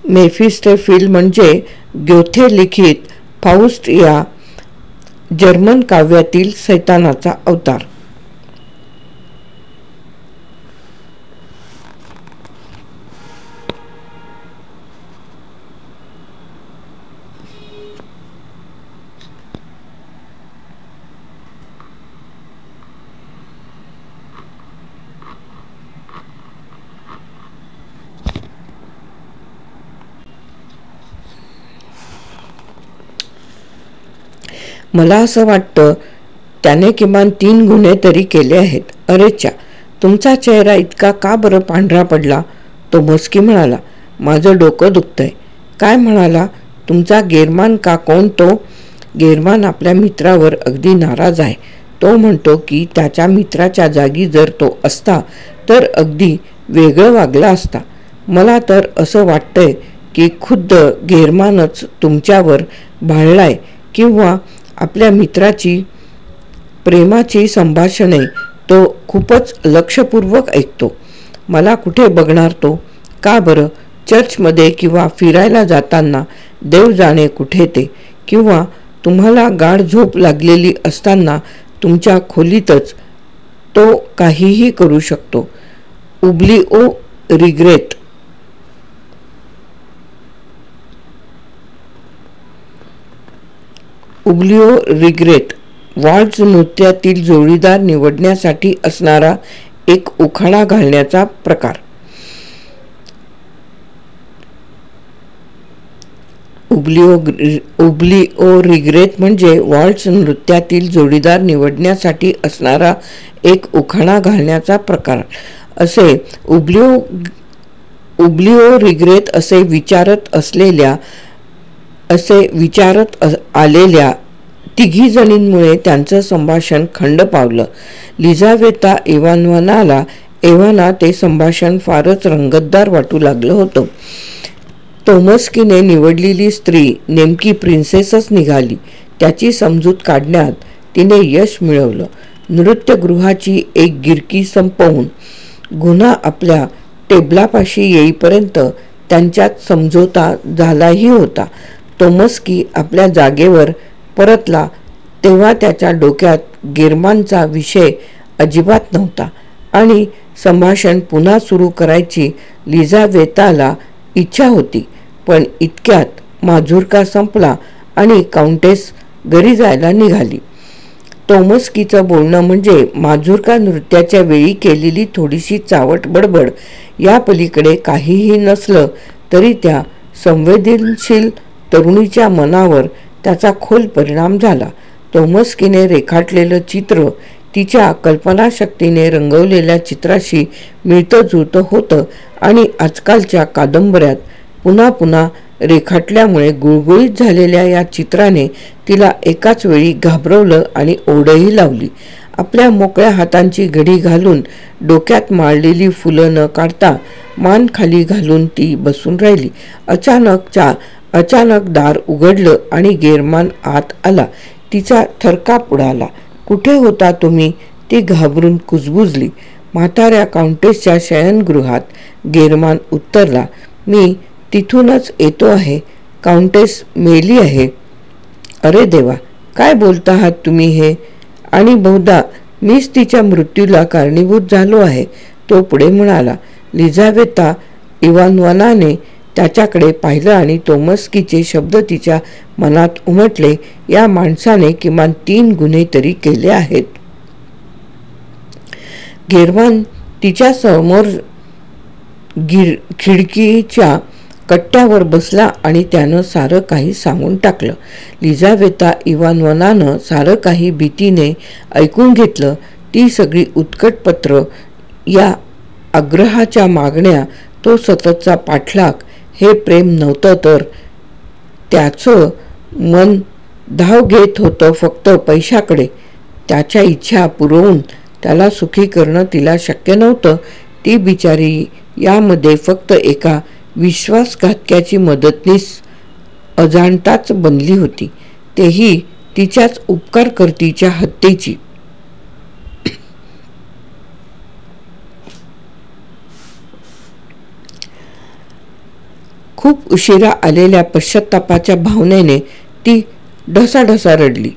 मेफिस्टोफेल म्हणजे ग्योथे लिखित फाउस्ट या जर्मन काव्यातील सैतानाचा अवतार. मला असं वाटतं त्याने किमान 3 गुन्हे तरी केले आहेत. अरेच्या, तुमचा चेहरा इतका का बरं पांढरा पडला? तो मस्की म्हणाला. माझं डोकं दुखतंय. काय म्हणाला? तुमचा गेरमान का कोण तो? गेरमान आपल्या मित्रावर अगदी नाराज आहे. तो म्हणतो की त्याच्या मित्राच्या जागी जर तो असता तर अगदी वेगळं वागला असता. मला तर असं वाटतंय की खुद्द गेरमानच तुमच्यावर भाळलाय किंवा आपल्या मित्राची प्रेमाची संभाषणे तो खूपच लक्षपूर्वक ऐकतो. मला कुठे बघणार तो? का बरं? चर्चमध्ये किंवा फिरायला जाताना, देव जाणे कुठे ते, किंवा तुम्हाला गाढ झोप लागलेली असताना तुमच्या खोलीतच तो काहीही करू शकतो. उब्लिओ रिग्रेट. उब्लिओ रिग्रेट वॉल्ट्झ नृत्यातील जोडीदार निवडण्यासाठी असणारा एक उखाणा घालण्याचा प्रकार. उब्लिओ रिग्रेट म्हणजे वॉल्ट्झ नृत्यातील जोडीदार निवडण्यासाठी असणारा एक उखाणा घालण्याचा प्रकार. असे उब्लिओ रिग्रेट असे विचारत आलेल्या 3 जणींमुळे त्यांचं संभाषण खंड पावलं. लिझावेता इवानोव्नाला एव्हाना ते संभाषण फारच रंगतदार वाटू लागलं होतं. तोमस्कीने निवडलेली स्त्री नेमकी प्रिन्सेसच निघाली. त्याची समजूत काढण्यात तिने यश मिळवलं. नृत्यगृहाची एक गिरकी संपवून गुन्हा आपल्या टेबलापाशी येईपर्यंत त्यांच्यात समझोता झालाही होता. तोमस्की आपल्या जागेवर परतला तेव्हा त्याच्या डोक्यात गेरमानचा विषय अजिबात नव्हता आणि संभाषण पुन्हा सुरू करायची लिझावेताला इच्छा होती. पण इतक्यात माझुरका संपला आणि काउंटेस घरी जायला निघाली. तोमस्कीचं बोलणं म्हणजे माझुरका नृत्याच्या वेळी केलेली थोडीशी चावट बडबड या पलीकडे काहीही नसलं तरी त्या संवेदनशील तरुणीच्या मनावर त्याचा खोल परिणाम झाला. तोमस्कीने रेखाटलेलं चित्र तिच्या कल्पनाशक्तीने रंगवलेल्या चित्राशी मिळतं जुळतं होतं आणि आजकालच्या कादंबऱ्यात पुन्हा पुन्हा रेखाटल्यामुळे गुळगुळीत झालेल्या या चित्राने तिला एकाच वेळी घाबरवलं आणि ओढही लावली. आपल्या मोकळ्या हातांची घडी घालून डोक्यात माळलेली फुलं न काढता मान खाली घालून ती बसून राहिली. अचानक दार उघडलं आणि गेरमान आत आला. तिचा थरकाप उडाला. कुठे होता तुम्ही? ती घाबरून कुजबुजली. म्हाताऱ्या काउंटेसच्या शयनगृहात. गेरमान उत्तरला. मी तिथूनच येतो आहे. काउंटेस मेली आहे. अरे देवा, काय बोलता आहात तुम्ही हे? आणि बहुधा मीच तिच्या मृत्यूला कारणीभूत झालो आहे, तो पुढे म्हणाला. लिझावेता इवानोव्नाने त्याच्याकडे पाहिलं आणि तोमस्कीचे शब्द तिच्या मनात उमटले. या माणसाने किमान 3 गुन्हे तरी केले आहेत. गेरमान तिच्या समोर खिडकीच्या कट्ट्यावर बसला आणि त्यानं सारं काही सांगून टाकलं. लिझावेता इवानोव्नानं सारं काही भीतीने ऐकून घेतलं. ती सगळी उत्कट पत्र, या आग्रहाच्या मागण्या, तो सततचा पाठलाग, हे प्रेम नव्हतं तर त्याचं मन धाव घेत होतं फक्त पैशाकडे. त्याच्या इच्छा पुरवून त्याला सुखी करणं तिला शक्य नव्हतं. ती बिचारी यामध्ये फक्त एका विश्वासघातक्याची मदतनीस अजाणताच बनली होती, तेही तिच्याच उपकारकर्तीच्या हत्येची. खूप उशिरा आलेल्या पश्चात्तापाच्या भावनेने ती ढसाढसा रडली.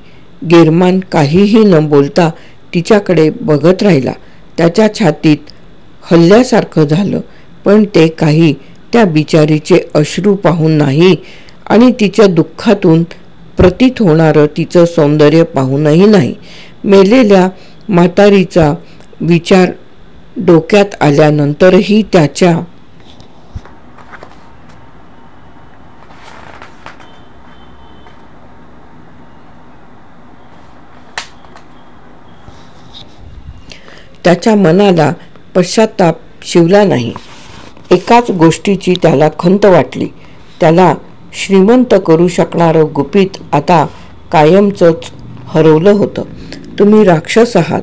गेरमान काहीही न बोलता तिच्याकडे बघत राहिला. त्याच्या छातीत हल्ल्यासारखं झालं, पण ते काही त्या बिचारीचे अश्रू पाहून नाही आणि तिच्या दुःखातून प्रतीत होणारं तिचं सौंदर्य पाहूनही नाही. मेलेल्या म्हातारीचा विचार डोक्यात आल्यानंतरही त्याच्या मनाला पश्चात्ताप शिवला नाही. एकाच गोष्टीची त्याला खंत वाटली. त्याला श्रीमंत करू शकणारं गुपित आता कायमचंच हरवलं होतं. तुम्ही राक्षस आहात.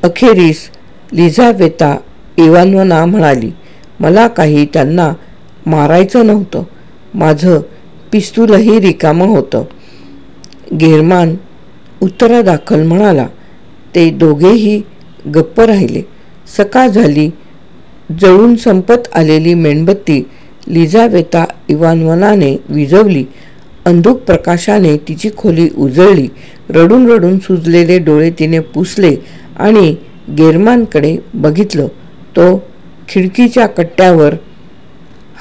अखेरीस लिझावेता इवानोव्ना म्हणाली. मला काही त्यांना मारायचं नव्हतं. माझं पिस्तूलही रिकामं होतं. गेरमान उत्तरादाखल म्हणाला. ते दोघेही गप्प राहिले. सकाळ झाली. जळून संपत आलेली मेणबत्ती लिझावेता इवानोव्नाने विझवली. अंधुक प्रकाशाने तिची खोली उजळली. रडून रडून सुजलेले डोळे तिने पुसले आणि गेरमानकडे बघितलं. तो खिडकीच्या कट्ट्यावर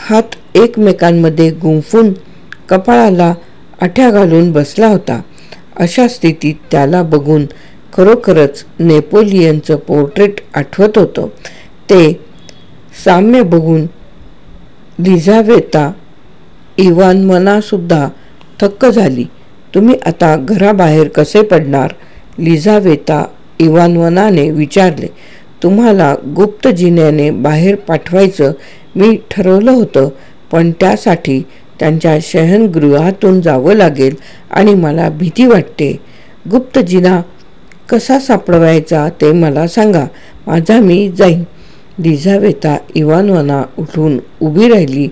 हात एकमेकांमध्ये गुंफून कपाळाला आठ्या घालून बसला होता. अशा स्थितीत त्याला बघून खरोखरच नेपोलियनचं पोर्ट्रेट आठवत होतं. ते साम्य बघून लिझावेता इवानोव्नासुद्धा थक्क झाली. तुम्ही आता घराबाहेर कसे पडणार? लिझावेता इवानोव्नाने विचारले. तुम्हाला गुप्त जिन्याने बाहेर पाठवायचं मी ठरवलं होतं, पण त्यासाठी त्यांच्या शयनगृहातून जावं लागेल आणि मला भीती वाटते. गुप्त जिना कसा सापडवायचा ते मला सांगा. माझा मी जाईन. लिझावेता इवानोव्ना उठून उभी राहिली.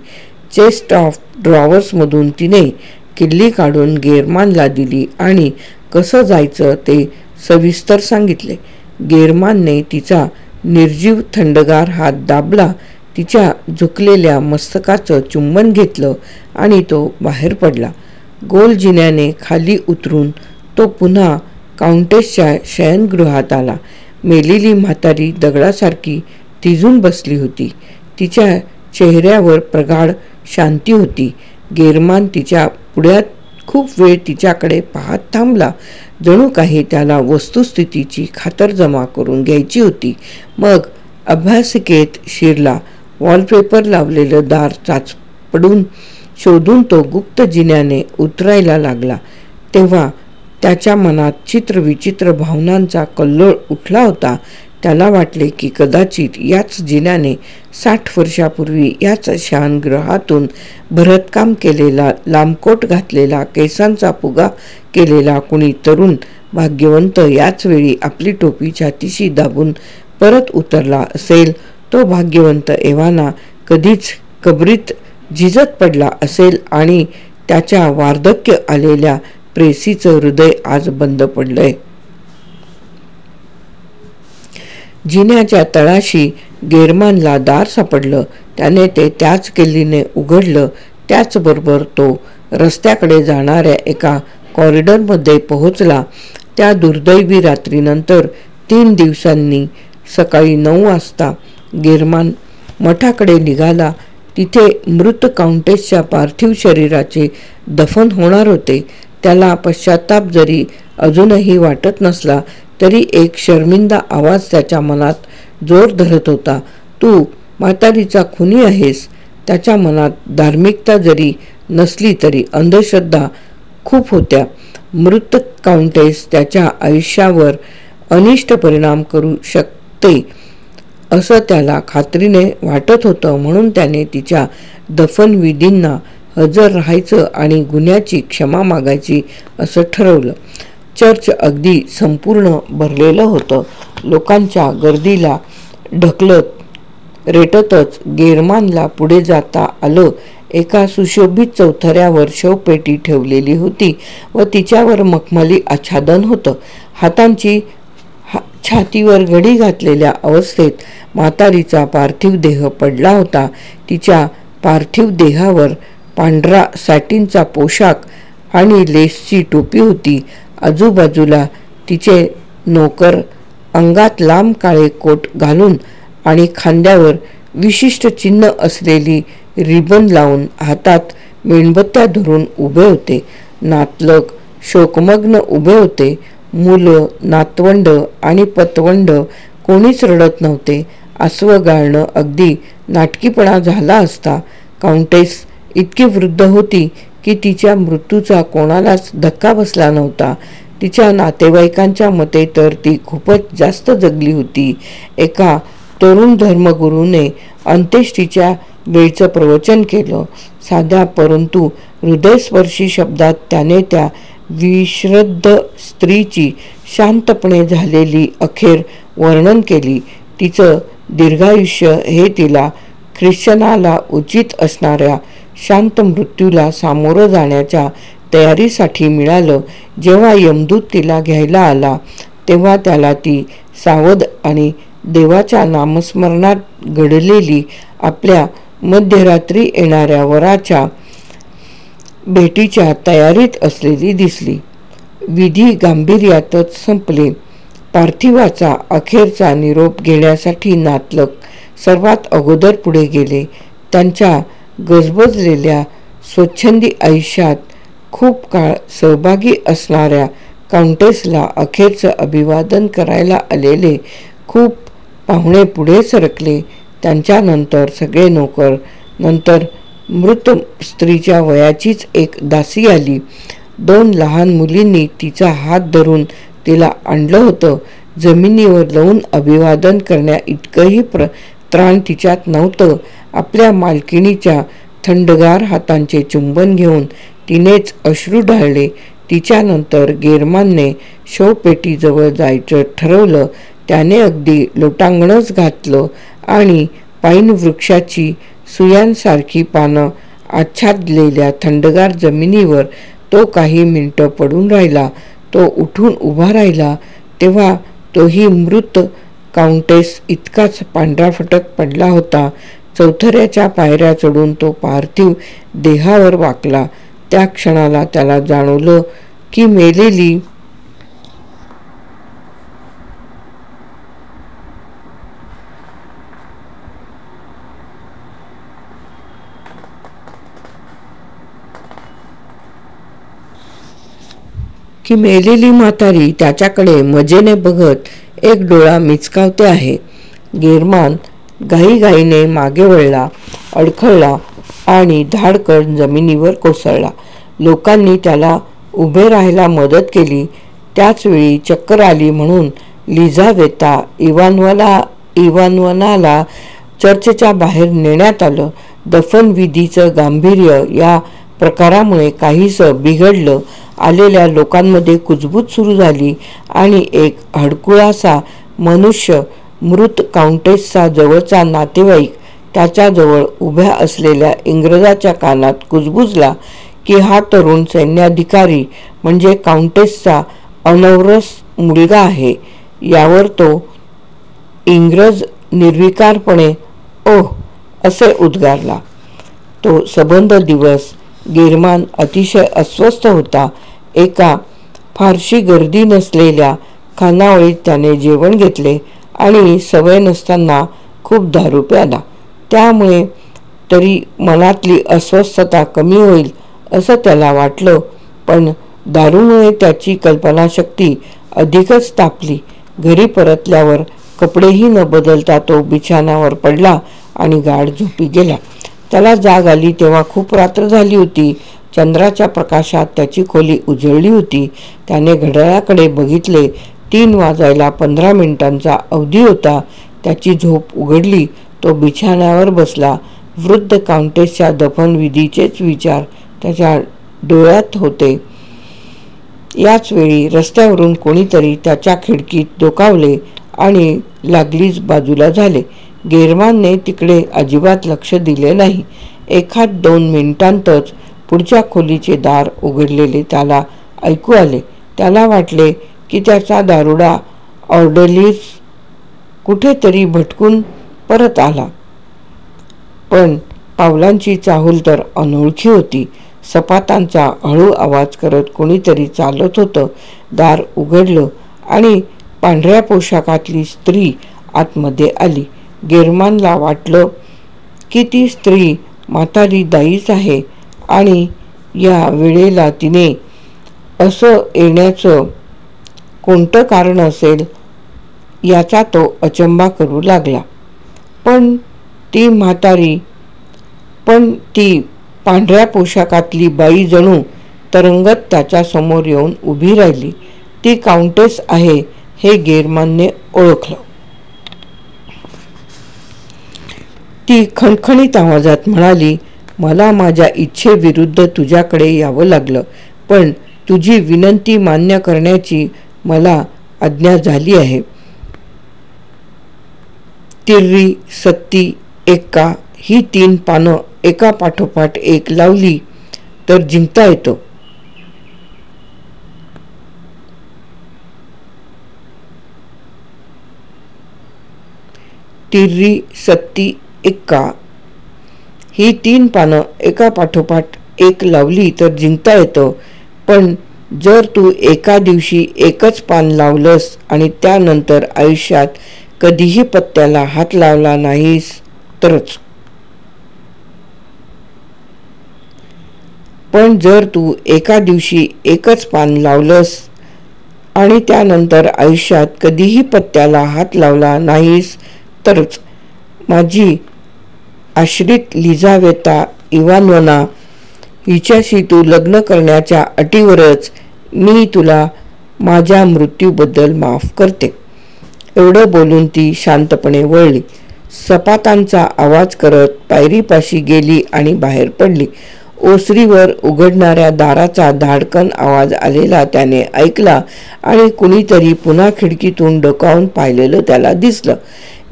चेस्ट ऑफ ड्रॉवर्समधून तिने किल्ली काढून गेरमानला दिली आणि कसं जायचं ते सविस्तर सांगितले. गेरमानने तिचा निर्जीव थंडगार हात दाबला. तिच्या झुकलेल्या मस्तकाचं चुंबन घेतलं आणि तो बाहेर पडला. गोल जिन्याने खाली उतरून तो पुन्हा काउंटेसच्या शयनगृहात आला. मेलेली म्हातारी दगडासारखी थिजून बसली होती. तिच्या चेहऱ्यावर प्रगाढ शांती होती. गेरमान तिच्या पुढ्यात खूप वेळ तिच्याकडे पाहत थांबला. जणू काही त्याला वस्तुस्थितीची खातरजमा करून घ्यायची होती. मग अभ्यासिकेत शिरला. वॉलपेपर लावलेलं दार चाचपडून शोधून तो गुप्त जिन्याने उतरायला लागला. तेव्हा त्याच्या मनात चित्रविचित्र भावनांचा कल्लोळ उठला होता. त्याला वाटले की कदाचित याच जिन्याने 60 वर्षापूर्वी याच शयनगृहातून भरतकाम केलेला, लांबकोट घातलेला, केसांचा फुगा केलेला कुणी तरुण भाग्यवंत याच वेळी आपली टोपी छातीशी दाबून परत उतरला असेल. तो भाग्यवंत एव्हाना कधीच कबरीत झिजत पडला असेल आणि त्याच्या वार्धक्य आलेल्या प्रेसीचं हृदय आज बंद पडलंय. जिन्याच्या तळाशी गेरमानला दार सापडलं. त्याने ते त्याच किल्लीने उघडलं. त्याचबरोबर तो रस्त्याकडे जाणाऱ्या एका कॉरिडॉरमध्ये पोहोचला. त्या दुर्दैवी रात्रीनंतर 3 दिवसांनी सकाळी 9 वाजता गेरमान मठाकडे निघाला. तिथे मृत काउंटेसच्या पार्थिव शरीराचे दफन होणार होते. त्याला पश्चात्ताप जरी अजूनही वाटत नसला तरी एक शर्मिंदा आवाज त्याच्या मनात जोर धरत होता. तू म्हातारीचा खुनी आहेस. त्याच्या मनात धार्मिकता जरी नसली तरी अंधश्रद्धा खूप होत्या. मृत काउंटेस त्याच्या आयुष्यावर अनिष्ट परिणाम करू शकते असं त्याला खात्रीने वाटत होतं. म्हणून त्याने तिच्या दफनविधींना हजर राहायचं आणि गुन्ह्याची क्षमा मागायची असं ठरवलं. चर्च अगदी संपूर्ण भरलेलं होतं. लोकांच्या गर्दीला ढकलत रेटतच गेरमानला पुढे जाता आलं. एका सुशोभित चौथऱ्यावर शवपेटी ठेवलेली होती व तिच्यावर मखमली आच्छादन होतं. हातांची छातीवर घडी घातलेल्या अवस्थेत म्हातारीचा पार्थिव देह पडला होता. तिच्या पार्थिव देहावर पांढरा सॅटिनचा पोशाख आणि लेसची टोपी होती. आजूबाजूला तिचे नोकर अंगात लांब काळे कोट घालून आणि खांद्यावर विशिष्ट चिन्ह असलेली रिबन लावून हातात मेणबत्त्या धरून उभे होते. नातलग शोकमग्न उभे होते. मुलं, नातवंड आणि पतवंड कोणीच रडत नव्हते. आसवं गाळणं अगदी नाटकीपणा झाला असता. काउंटेस इतकी वृद्ध होती की तिच्या मृत्यूचा कोणालाच धक्का बसला नव्हता. तिच्या नातेवाईकांच्या मते तर ती खूपच जास्त जगली होती. एका तरुण धर्मगुरूने अंत्येष्टीच्या वेळचं प्रवचन केलं. साध्या परंतु हृदयस्पर्शी शब्दात त्याने त्या विश्रद्ध स्त्रीची शांतपणे झालेली अखेर वर्णन केली. तिचं दीर्घायुष्य हे तिला ख्रिश्चनाला उचित असणाऱ्या शांत मृत्यूला सामोरं जाण्याच्या तयारीसाठी मिळालं. जेव्हा यमदूत तिला घ्यायला आला तेव्हा त्याला ती सावध आणि देवाच्या नामस्मरणात घडलेली आपल्या मध्यरात्री येणाऱ्या वराच्या भेटीच्या तयारीत असलेली दिसली. विधी गांभीर्यातच संपले. पार्थिवाचा अखेरचा निरोप घेण्यासाठी नातलग सर्वात अगोदर पुढे गेले. त्यांच्या गजबजलेल्या स्वच्छंदी आयुष्यात खूप काळ सहभागी असणाऱ्या काउंटेसला अखेरचं अभिवादन करायला आलेले खूप पाहुणे पुढे सरकले. त्यांच्यानंतर सगळे नोकर. नंतर मृत स्त्रीच्या वयाचीच एक दासी आली. 2 लहान मुलींनी तिचा हात धरून तिला आणलं होतं. जमिनीवर लावून अभिवादन करण्या इतकंही त्राण तिच्यात नव्हतं. आपल्या मालकिणीच्या थंडगार हातांचे चुंबन घेऊन तिनेच अश्रू ढाळले. तिच्यानंतर गेरमानने शवपेटीजवळ जायचं ठरवलं. त्याने अगदी लोटांगणच घातलं आणि पाईन वृक्षाची सुयांसारखी पानं आच्छादलेल्या थंडगार जमिनीवर तो काही मिनिटं पडून राहिला. तो उठून उभा राहिला तेव्हा तोही मृत काउंटेस इतकाच पांढराफटक पडला होता. चौथऱ्याच्या पायऱ्या चढून तो पार्थिव देहावर वाकला. त्या क्षणाला त्याला जाणवलं की मेलेली म्हातारी त्याच्याकडे मजेने बघत एक डोळा मिचकावते आहे. गेरमान घाईघाईने मागे वळला, अडखळला आणि धाडकन जमिनीवर कोसळला. लोकांनी त्याला उभे राहायला मदत केली. त्याचवेळी चक्कर आली म्हणून लिझावेता इवानोवाला चर्चच्या बाहेर नेण्यात आलं. दफनविधीचं गांभीर्य या प्रकारामुळे काहीसं बिघडलं. आलेल्या लोकांमध्ये कुजबूज सुरू झाली आणि एक हडकुळासा मनुष्य, मृत काउंटेसचा जवळचा नातेवाईक, त्याच्याजवळ उभ्या असलेल्या इंग्रजाच्या कानात कुजबुजला की हा तरुण सैन्याधिकारी म्हणजे काउंटेसचा अनौरस मुलगा आहे. यावर तो इंग्रज निर्विकारपणे ओह असे उद्गारला. तो सबंध दिवस गेरमान अतिशय अस्वस्थ होता. एका फारशी गर्दी नसलेल्या खानावळीत त्याने जेवण घेतले आणि सवय नसताना खूप दारू प्याला. त्यामुळे तरी मनातली अस्वस्थता कमी होईल असं त्याला वाटलं, पण दारूमुळे त्याची कल्पनाशक्ती अधिकच तापली. घरी परतल्यावर कपडेही न बदलता तो बिछाण्यावर पडला आणि गाढ झोपी गेला. त्याला जाग आली तेव्हा खूप रात्र झाली होती. चंद्राच्या प्रकाशात त्याची खोली उजळली होती. त्याने घड्याळाकडे बघितले. 3 वाजायला 15 मिनिटांचा अवधी होता. त्याची झोप उघडली. तो बिछाण्यावर बसला. वृद्ध काउंटेसच्या दफनविधीचेच विचार त्याच्या डोळ्यात होते. याच वेळी रस्त्यावरून कोणीतरी त्याच्या खिडकीत डोकावले आणि लागलीच बाजूला झाले. गेरमानने तिकडे अजिबात लक्ष दिले नाही. 1-2 मिनिटांतच पुढच्या खोलीचे दार उघडलेले त्याला ऐकू आले. त्याला वाटले की त्याचा दारुडा ऑर्डरलीज कुठेतरी भटकून परत आला, पण पावलांची चाहूल तर अनोळखी होती. सपाटांचा हळू आवाज करत कोणीतरी चालत होतं. दार उघडलं आणि पांढऱ्या पोशाखातली स्त्री आतमध्ये आली. गेरमानला वाटलं की ती स्त्री म्हातारी दाईच आहे आणि या वेळेला तिने असं येण्याचं कोणतं कारण असेल याचा तो अचंबा करू लागला. पण ती पांढऱ्या पोशाखातली बाई जणू तरंगत त्याच्या समोर येऊन उभी राहिली. ती काउंटेस आहे हे गेरमानने ओळखलं. ती खणखणीत आवाजात म्हणाली, मला माझ्या इच्छेविरुद्ध तुझ्याकडे यावं लागलं, पण तुझी विनंती मान्य करण्याची मला आज्ञा झाली आहे. तिर्री, सत्ती, एक्का ही 3 पानं एका पाठोपाठ एक लावली तर जिंकता येतो. तिर्री, सत्ती, एक्का ही 3 पानं एका पाठोपाठ एक लावली तर जिंकता येतं, पण जर तू एका दिवशी एकच पान लावलंस आणि त्यानंतर आयुष्यात कधीही पत्त्याला हात लावला नाहीस तरच. पण जर तू एका दिवशी एकच पान लावलंस आणि त्यानंतर आयुष्यात कधीही पत्त्याला हात लावला नाहीस तरच. माझी आश्रित लिझावेता इवानोव्ना हिच्याशी तू लग्न करण्याच्या अटीवरच मी तुला माझ्या मृत्यूबद्दल माफ करते. एवढं बोलून ती शांतपणे वळली. सपाटांचा आवाज करत पायरीपाशी गेली आणि बाहेर पडली. ओसरीवर उघडणाऱ्या दाराचा धाडकन आवाज आलेला त्याने ऐकला आणि कुणीतरी पुन्हा खिडकीतून डोकावून पाहिलेलं त्याला दिसलं.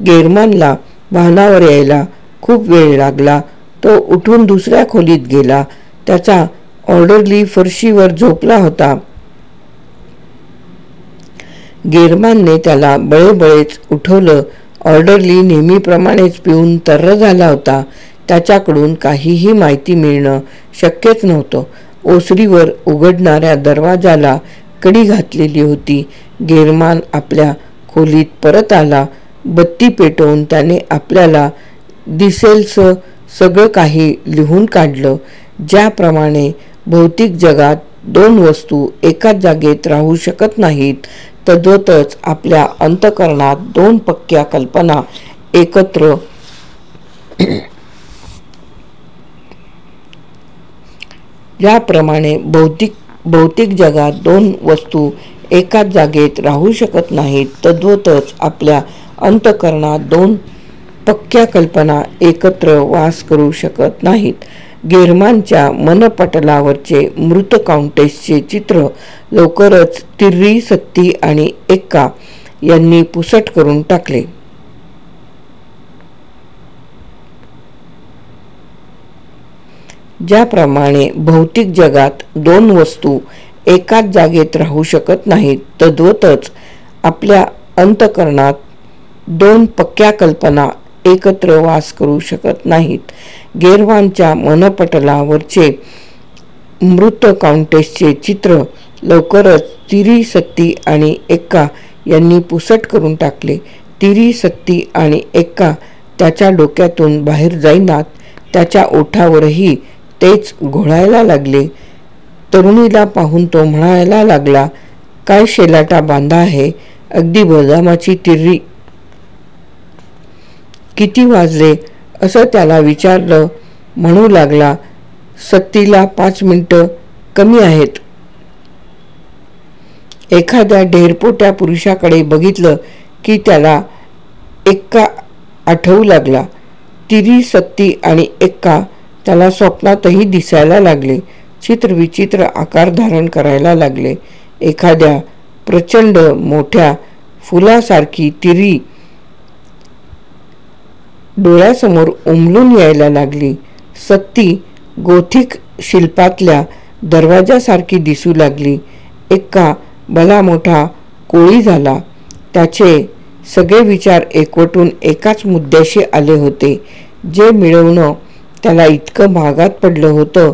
गेरमानला वाहनावर यायला खूप वेळ लागला. तो उठून दुसऱ्या खोलीत गेला. त्याचा ऑर्डरली फरशीवर झोपला होता. गेरमानने त्याला बळेबळेच उठवलं. ऑर्डरली नेहमीप्रमाणेच पिऊन तर्र झाला होता. त्याच्याकडून काहीही माहिती मिळणं शक्यच नव्हतं. ओसरीवर उघडणाऱ्या दरवाजाला कडी घातलेली होती. गेरमान आपल्या खोलीत परत आला. बत्ती पेटवून त्याने आपल्याला दिसेलसं सगळं काही लिहून काढलं. ज्याप्रमाणे भौतिक जगात 2 वस्तू एकाच जागेत राहू शकत नाहीत, तद्वतच आपल्या अंतःकरणात 2 पक्क्या कल्पना एकत्र ज्याप्रमाणे भौतिक जगात 2 वस्तू एकाच जागेत राहू शकत नाहीत, तद्वतच आपल्या अंतःकरणात 2 पक्क्या कल्पना एकत्र वास करू शकत नाहीत. गेरमानच्या मनपटलावरचे मृत काउंटेसचे चित्र लवकरच तिर्री, सत्ती आणि एक्का यांनी पुसट करून टाकले. ज्याप्रमाणे भौतिक जगात 2 वस्तू एकाच जागेत राहू शकत नाहीत, तद्वतच आपल्या अंतःकरणात 2 पक्क्या कल्पना एकत्र वास करू शकत नाहीत. गेरमानच्या मनपटलावरचे मृत काउंटेसचे चित्र लवकरच तिरी, सत्ती आणि एक्का यांनी पुसट करून टाकले. तिरी, सत्ती आणि एक्का त्याच्या डोक्यातून बाहेर जाईनात. त्याच्या ओठावरही तेच घोळायला लागले. तरुणीला पाहून तो म्हणायला लागला, काय शेलाटा बांधा आहे, अगदी बदामाची तिर्री. किती वाजले असं त्याला विचारलं. म्हणू लागला, सत्तीला 5 मिनिटं कमी आहेत. एखाद्या ढेरपोट्या पुरुषाकडे बघितलं की त्याला एक्का आठवू लागला. तिरी, सत्ती आणि एक्का त्याला स्वप्नातही दिसायला लागले. चित्रविचित्र आकार धारण करायला लागले. एखाद्या प्रचंड मोठ्या फुलासारखी तिरी डोळ्यासमोर उमलून यायला लागली. सत्ती गोथिक शिल्पातल्या दरवाजासारखी दिसू लागली. एक्का भला मोठा कोळी झाला. त्याचे सगळे विचार एकवटून एकाच मुद्द्याशी आले होते, जे मिळवणं त्याला इतकं महागात पडलं होतं.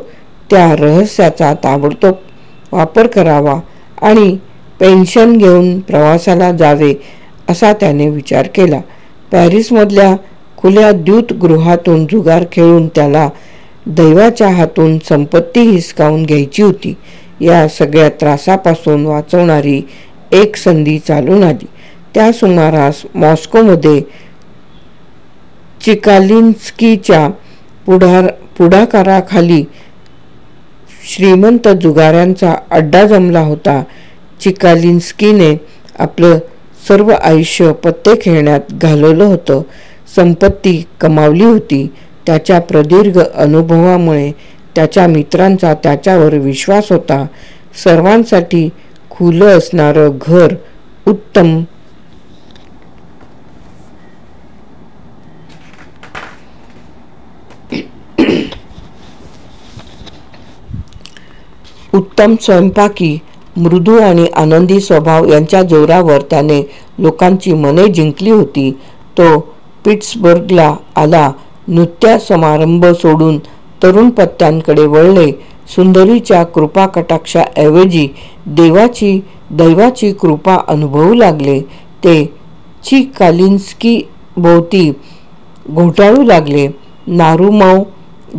त्या रहस्याचा ताबडतोब वापर करावा आणि पेन्शन घेऊन प्रवासाला जावे असा त्याने विचार केला. पॅरिसमधल्या खुल्या द्यूतगृहातून जुगार खेळून त्याला दैवाच्या हातून संपत्ती हिसकावून घ्यायची होती. या सगळ्या त्रासापासून वाचवणारी एक संधी चालून आली. त्या सुमारास मॉस्कोमध्ये चिकालिन्स्कीच्या पुढाकाराखाली श्रीमंत जुगाऱ्यांचा अड्डा जमला होता. चिकालिन्स्कीने आपलं सर्व आयुष्य पत्ते खेळण्यात घालवलं होतं. संपत्ती कमावली होती. त्याच्या प्रदीर्घ अनुभवामुळे त्याच्या मित्रांचा त्याच्यावर विश्वास होता. सर्वांसाठी खुलं असणारं घर, उत्तम स्वयंपाकी, मृदू आणि आनंदी स्वभाव यांच्या जोरावर त्याने लोकांची मने जिंकली होती. तो पिट्सबर्गला आला. नृत्य समारंभ सोडून तरुण पत्त्यांकडे वळले. सुंदरीच्या कृपाकटाक्षाऐवजी दैवाची कृपा अनुभवू लागले. ते चिकालिन्स्की भोवती घोटाळू लागले. नारुमव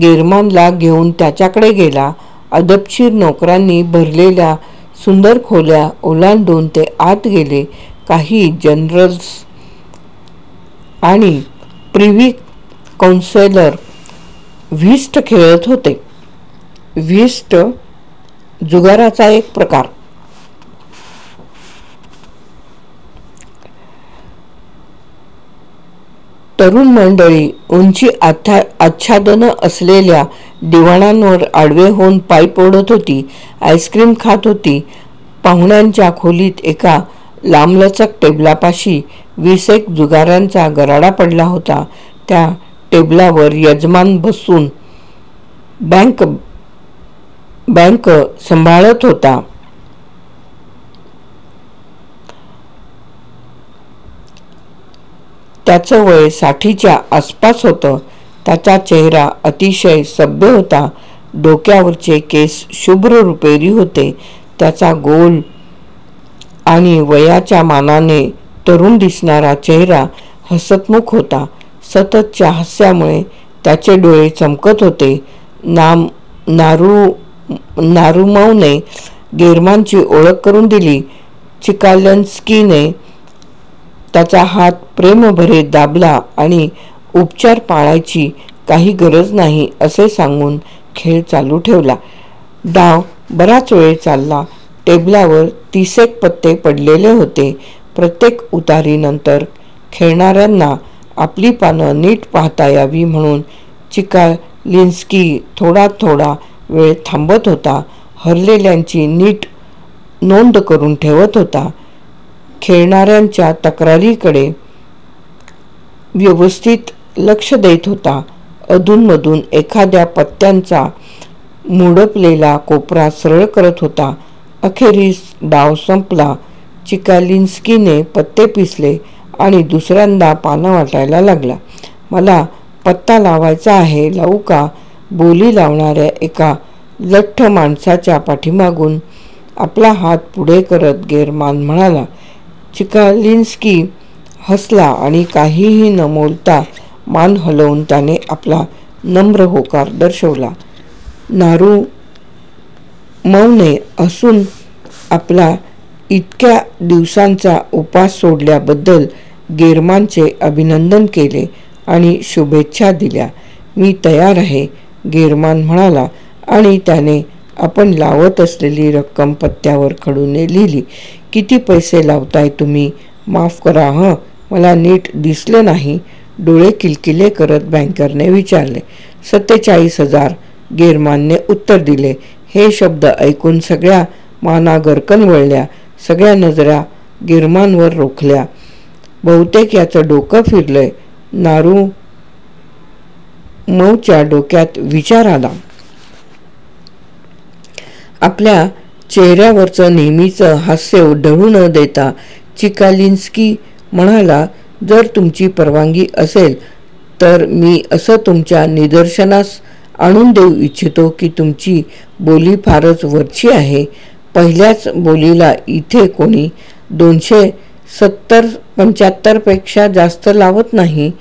गेरमानला घेऊन त्याच्याकडे गेला. अदबशीर नोकरांनी भरलेल्या सुंदर खोल्या ओलांडून ते आत गेले. काही जनरल्स आणि प्रिव्ही कौन्सिलर व्हिस्ट खेळत होते. व्हिस्ट जुगाराचा एक प्रकार. तरुण मंडळी उंची आच्छादनं असलेल्या दिवाणांवर आडवे होऊन पाईप ओढत होती, आईस्क्रीम खात होती. पाहुण्यांच्या खोलीत एका लांबलचक टेबलापाशी 20 जुगाऱ्यांचा गराडा पडला होता. त्या टेबलावर यजमान बसून बँक सांभाळत होता. त्याचं वय 60च्या आसपास होतं. त्याचा चेहरा अतिशय सभ्य होता. डोक्यावरचे केस शुभ्र रुपेरी होते. त्याचा गोल आणि वयाच्या मानाने तरुण दिसणारा चेहरा हसतमुख होता. सततच्या हास्यामुळे त्याचे डोळे चमकत होते. नारुमवने गेरमानची ओळख करून दिली. चिकालिन्स्कीने त्याचा हात प्रेमभरे दाबला आणि उपचार पाळायची काही गरज नाही असे सांगून खेळ चालू ठेवला. डाव बराच वेळ चालला. टेबलावर 30 पत्ते पडलेले होते. प्रत्येक उतारीनंतर खेळणाऱ्यांना आपली पानं नीट पाहता यावी म्हणून चिकालिन्स्की थोडा वेळ थांबत होता. हरलेल्यांची नीट नोंद करून ठेवत होता. खेळणाऱ्यांच्या तक्रारीकडे व्यवस्थित लक्ष देत होता. अधूनमधून एखाद्या पत्त्यांचा मुडपलेला कोपरा सरळ करत होता. अखेरीस डाव संपला. चिकालिन्स्कीने पत्ते पिसले आणि दुसऱ्यांदा पानं वाटायला लागला. मला पत्ता लावायचा आहे, लावू का? बोली लावणाऱ्या एका लठ्ठ माणसाच्या पाठीमागून आपला हात पुढे करत गेरमान म्हणाला. चिकालिन्स्की हसला आणि काहीही न बोलता मान हलवून त्याने आपला नम्र होकार दर्शवला. नारुमवने हसून आपला इतक्या दिवसांचा उपास सोडल्याबद्दल गेरमानचे अभिनंदन केले आणि शुभेच्छा दिल्या. मी तयार आहे, गेरमान म्हणाला आणि त्याने आपण लावत असलेली रक्कम पत्त्यावर खडूने लिहिली. किती पैसे लावताय तुम्ही? माफ करा मला नीट दिसलं नाही, डोळे किलकिले करत बँकरने विचारले. 47,000 गेरमानने उत्तर दिले. हे शब्द ऐकून सगळ्या माना गरकन वळल्या. सगळ्या नजरा गेरमानवर रोखल्या. बहुतेक याचं डोकं फिरलंय. नारुमवच्या डोक्यात विचार आला. आपल्या चेहऱ्यावरचं नेहमीचं हास्य ढळू न देता चिकालिन्स्की म्हणाला, जर तुमची परवानगी असेल तर मी असं तुमच्या निदर्शनास आणून देऊ इच्छितो की तुमची बोली फारच वरची आहे. पहिल्याच बोलीला इथे कोणी 270-75 पेक्षा जास्त लावत नाही.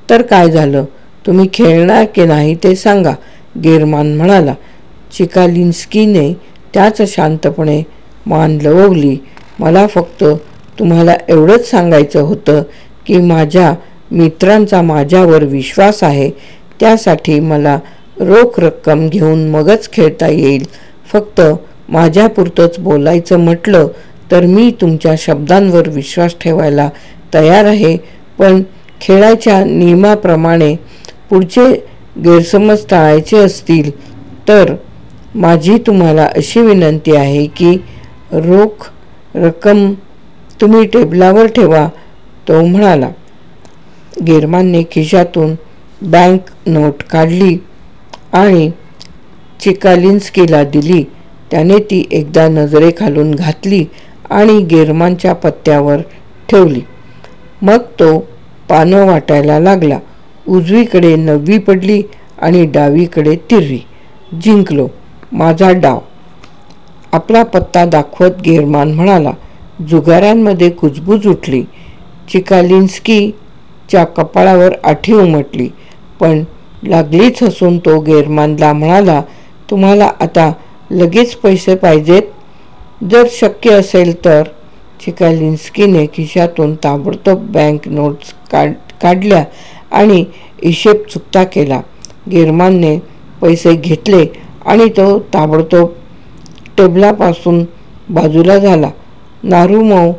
तर काय झालं, तुम्ही खेळणार की नाही ते सांगा, गेरमान म्हणाला. चिकालिन्स्कीने त्याच शांतपणे मान लवली. मला फक्त तुम्हाला एवढंच सांगायचं होतं की माझ्या मित्रांचा माझ्यावर विश्वास आहे. त्यासाठी मला रोख रक्कम घेऊन मगच खेळता येईल. फक्त माझ्यापुरतंच बोलायचं म्हटलं तर मी तुमच्या शब्दांवर विश्वास ठेवायला तयार आहे. पण खेळाच्या नियमाप्रमाणे पुढचे गैरसमज टाळायचे असतील तर माझी तुम्हाला अशी विनंती आहे की रोख रक्कम तुम्ही टेबलावर ठेवा, तो म्हणाला. गेरमानने खिशातून बँक नोट काढली आणि चिकालिन्स्कीला दिली. त्याने ती एकदा नजरेखालून घातली आणि गेरमानच्या पत्त्यावर ठेवली. मग तो पानं वाटायला लागला. उजवीकडे 9 पडली आणि डावीकडे 13. जिंकलो, माझा डाव. आपला पत्ता दाखवत गेरमान म्हणाला. जुगाऱ्यांमध्ये कुजबूज उठली. चिकालिन्स्कीच्या कपाळावर आठी उमटली. पण लागलीच हसून तो गेरमानला म्हणाला, तुम्हाला आता लगेच पैसे पाहिजेत? जर शक्य असेल तर. चिकालिन्स्कीने खिशातून ताबडतोब बँक नोट्स काढल्या आणि हिशेब चुकता केला. गेरमानने पैसे घेतले आणि तो ताबडतोब टेबलापासून बाजूला झाला. नारूमव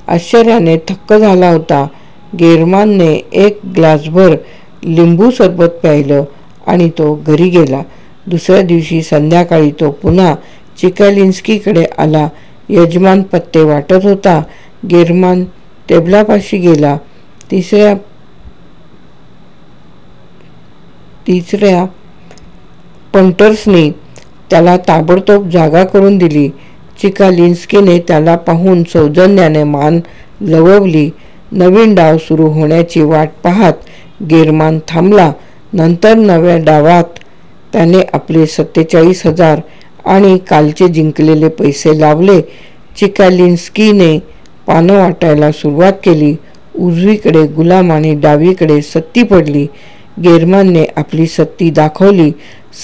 आश्चर्याने थक्क झाला होता. गेरमानने 1 ग्लासभर लिंबू सरबत प्यायलं आणि तो घरी गेला. दुसऱ्या दिवशी संध्याकाळी तो पुन्हा चिकालिन्स्कीकडे आला. यजमान पत्ते वाटत होता. गेरमान टेबलापाशी गेला. तिसऱ्या पंटर्सनी त्याला ताबडतोब जागा करून दिली. चिकालिन्स्कीने त्याला पाहून सौजन्याने मान लवली. नवीन डाव सुरू होण्याची वाट पाहत गेरमान थांबला. नंतर नव्या डावात त्याने आपले 47,000 आणि कालचे जिंकलेले पैसे लावले. चिकालिन्स्कीने पानं वाटायला सुरुवात केली. उजवीकडे गुलाम आणि डावीकडे सत्ती पडली. गेरमानने आपली सत्ती दाखवली.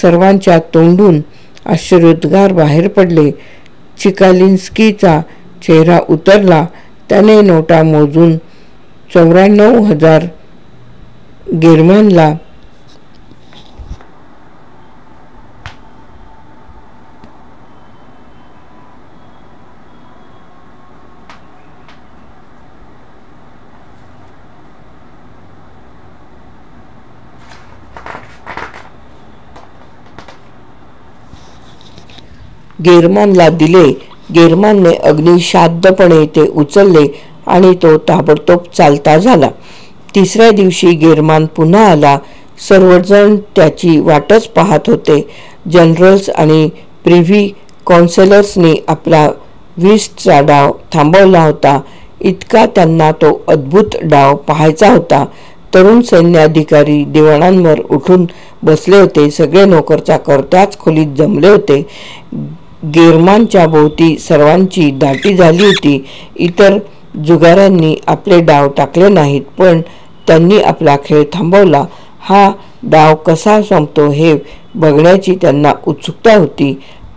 सर्वांच्या तोंडून आश्चर्योद्गार बाहेर पडले. चिकालिन्स्कीचा चेहरा उतरला. त्याने नोटा मोजून 94,000 गेरमानला दिले. गेरमानने अग्निशाद्यपणे ते उचलले आणि तो ताबडतोब चालता झाला. तिसऱ्या दिवशी गेरमान पुन्हा आला. सर्वजण त्याची वाटच पाहत होते. जनरल्स आणि प्रिव्ही कौन्सिलर्सनी आपला व्हिस्टचा डाव थांबवला होता. इतका त्यांना तो अद्भुत डाव पाहायचा होता. तरुण सैन्याधिकारी दिवाणांवर उठून बसले होते. सगळे नोकरचाकर त्याच खोलीत जमले होते. गेरमानच्या भोवती सर्वांची दाटी झाली होती. इतर जुगाऱ्यांनी आपले डाव टाकले नाहीत, पण त्यांनी आपला खेळ थांबवला. हा डाव कसा संपतो हे बघण्याची त्यांना उत्सुकता होती.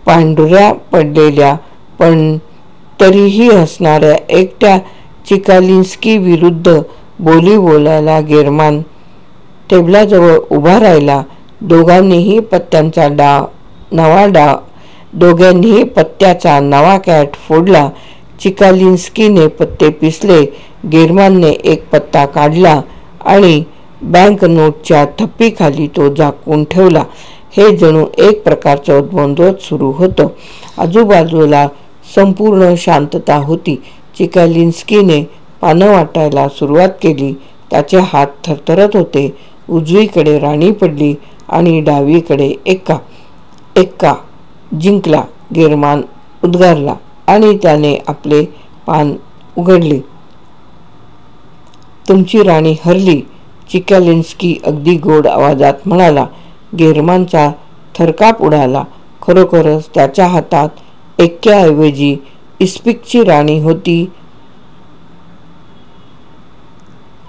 पांढऱ्या पडलेल्या पण तरीही हसणाऱ्या एकट्या चिकालिन्स्की विरुद्ध बोली बोलायला गेरमान टेबलाजवळ उभा राहिला. दोघांनीही पत्त्याचा नवा कॅट फोडला. चिकालिन्स्कीने पत्ते पिसले. गेरमानने एक पत्ता काढला आणि बँक नोटच्या थप्पीखाली तो झाकून ठेवला. हे जणू एक प्रकारचं द्वंद्वच सुरू होतं. आजूबाजूला संपूर्ण शांतता होती. चिकालिन्स्कीने पानं वाटायला सुरुवात केली. त्याचे हात थरथरत होते. उजवीकडे राणी पडली आणि डावीकडे एक्का. जिंकला, गेरमान उद्गारला आणि त्याने आपले पान उघडले. तुमची राणी हरली, चिकालिन्स्की अगदी गोड आवाजात म्हणाला. गेरमानचा थरकाप उडाला. खरोखरच त्याच्या हातात एक्क्याऐवजी इस्पिकची राणी होती.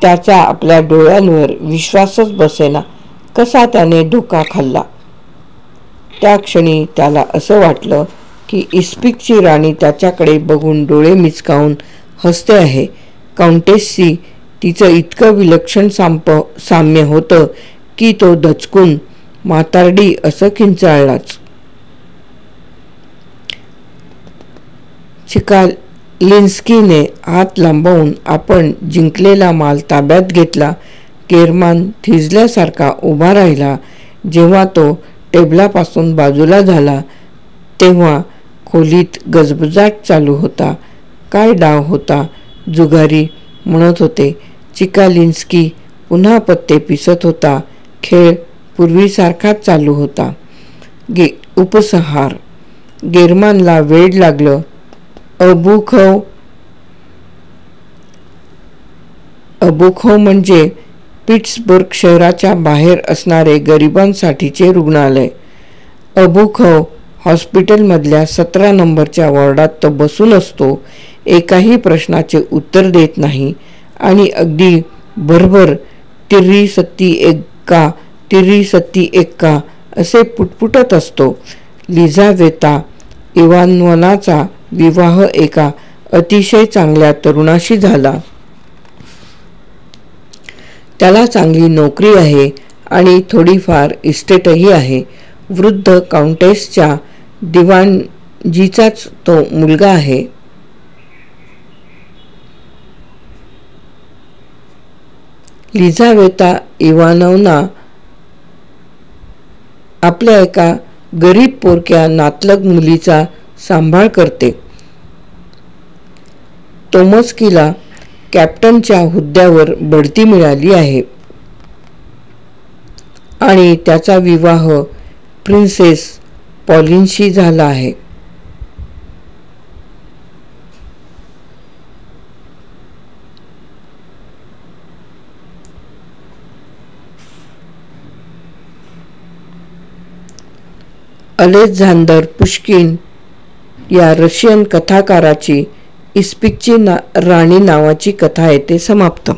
त्याचा आपल्या डोळ्यांवर विश्वासच बसेना. कसा त्याने धोका खाल्ला. त्या क्षणी त्याला असं वाटलं की इस्पिकची राणी त्याच्याकडे बघून डोळे मिचकावून हसते आहे. काउंटेसशी तिचं इतकं विलक्षण साम्य होतं की तो दचकून म्हातारडी असं किंचाळलाच. चिकालिन्स्कीने हात लांबवून आपण जिंकलेला माल ताब्यात घेतला. गेरमान थिजल्यासारखा उभा राहिला. जेव्हा तो टेबलापासून बाजूला झाला तेव्हा खोलीत गजबजाट चालू होता. काय डाव होता. जुगारी म्हणत होते. चिकालिन्स्की पुन्हा पत्ते पिसत होता. खेळ पूर्वीसारखाच चालू होता. उपसंहार. गेरमानला वेड लागलं. अबुखोव म्हणजे पिट्सबर्ग शहराच्या बाहेर असणारे गरिबांसाठीचे रुग्णालय. अबुखोव हॉस्पिटलमधल्या 17 नंबरच्या वॉर्डात तो बसून असतो. एकाही प्रश्नाचे उत्तर देत नाही आणि अगदी भरभर तिर्री सत्ती एक्का असे पुटपुटत असतो. लिझावेता इवानोव्नाचा विवाह एका अतिशय चांगल्या तरुणाशी झाला. त्याला चांगली नोकरी आहे आणि थोडीफार इस्टेटही आहे. वृद्ध काउंटेसच्या दिवाणजीचाच तो मुलगा आहे. लिझावेता इवानोव्ना आपल्या एका गरीब पोरक्या नातलग मुलीचा सांभाळ करते. तोमस्कीला कॅप्टनच्या हुद्द्यावर बढती मिळाली आहे आणि त्याचा विवाह प्रिन्सेस पॉलिनशी झाला आहे. अलेक्झांडर पुश्किन या रशियन कथाकाराची इस्पिकची राणी नावाची कथा येथे समाप्त.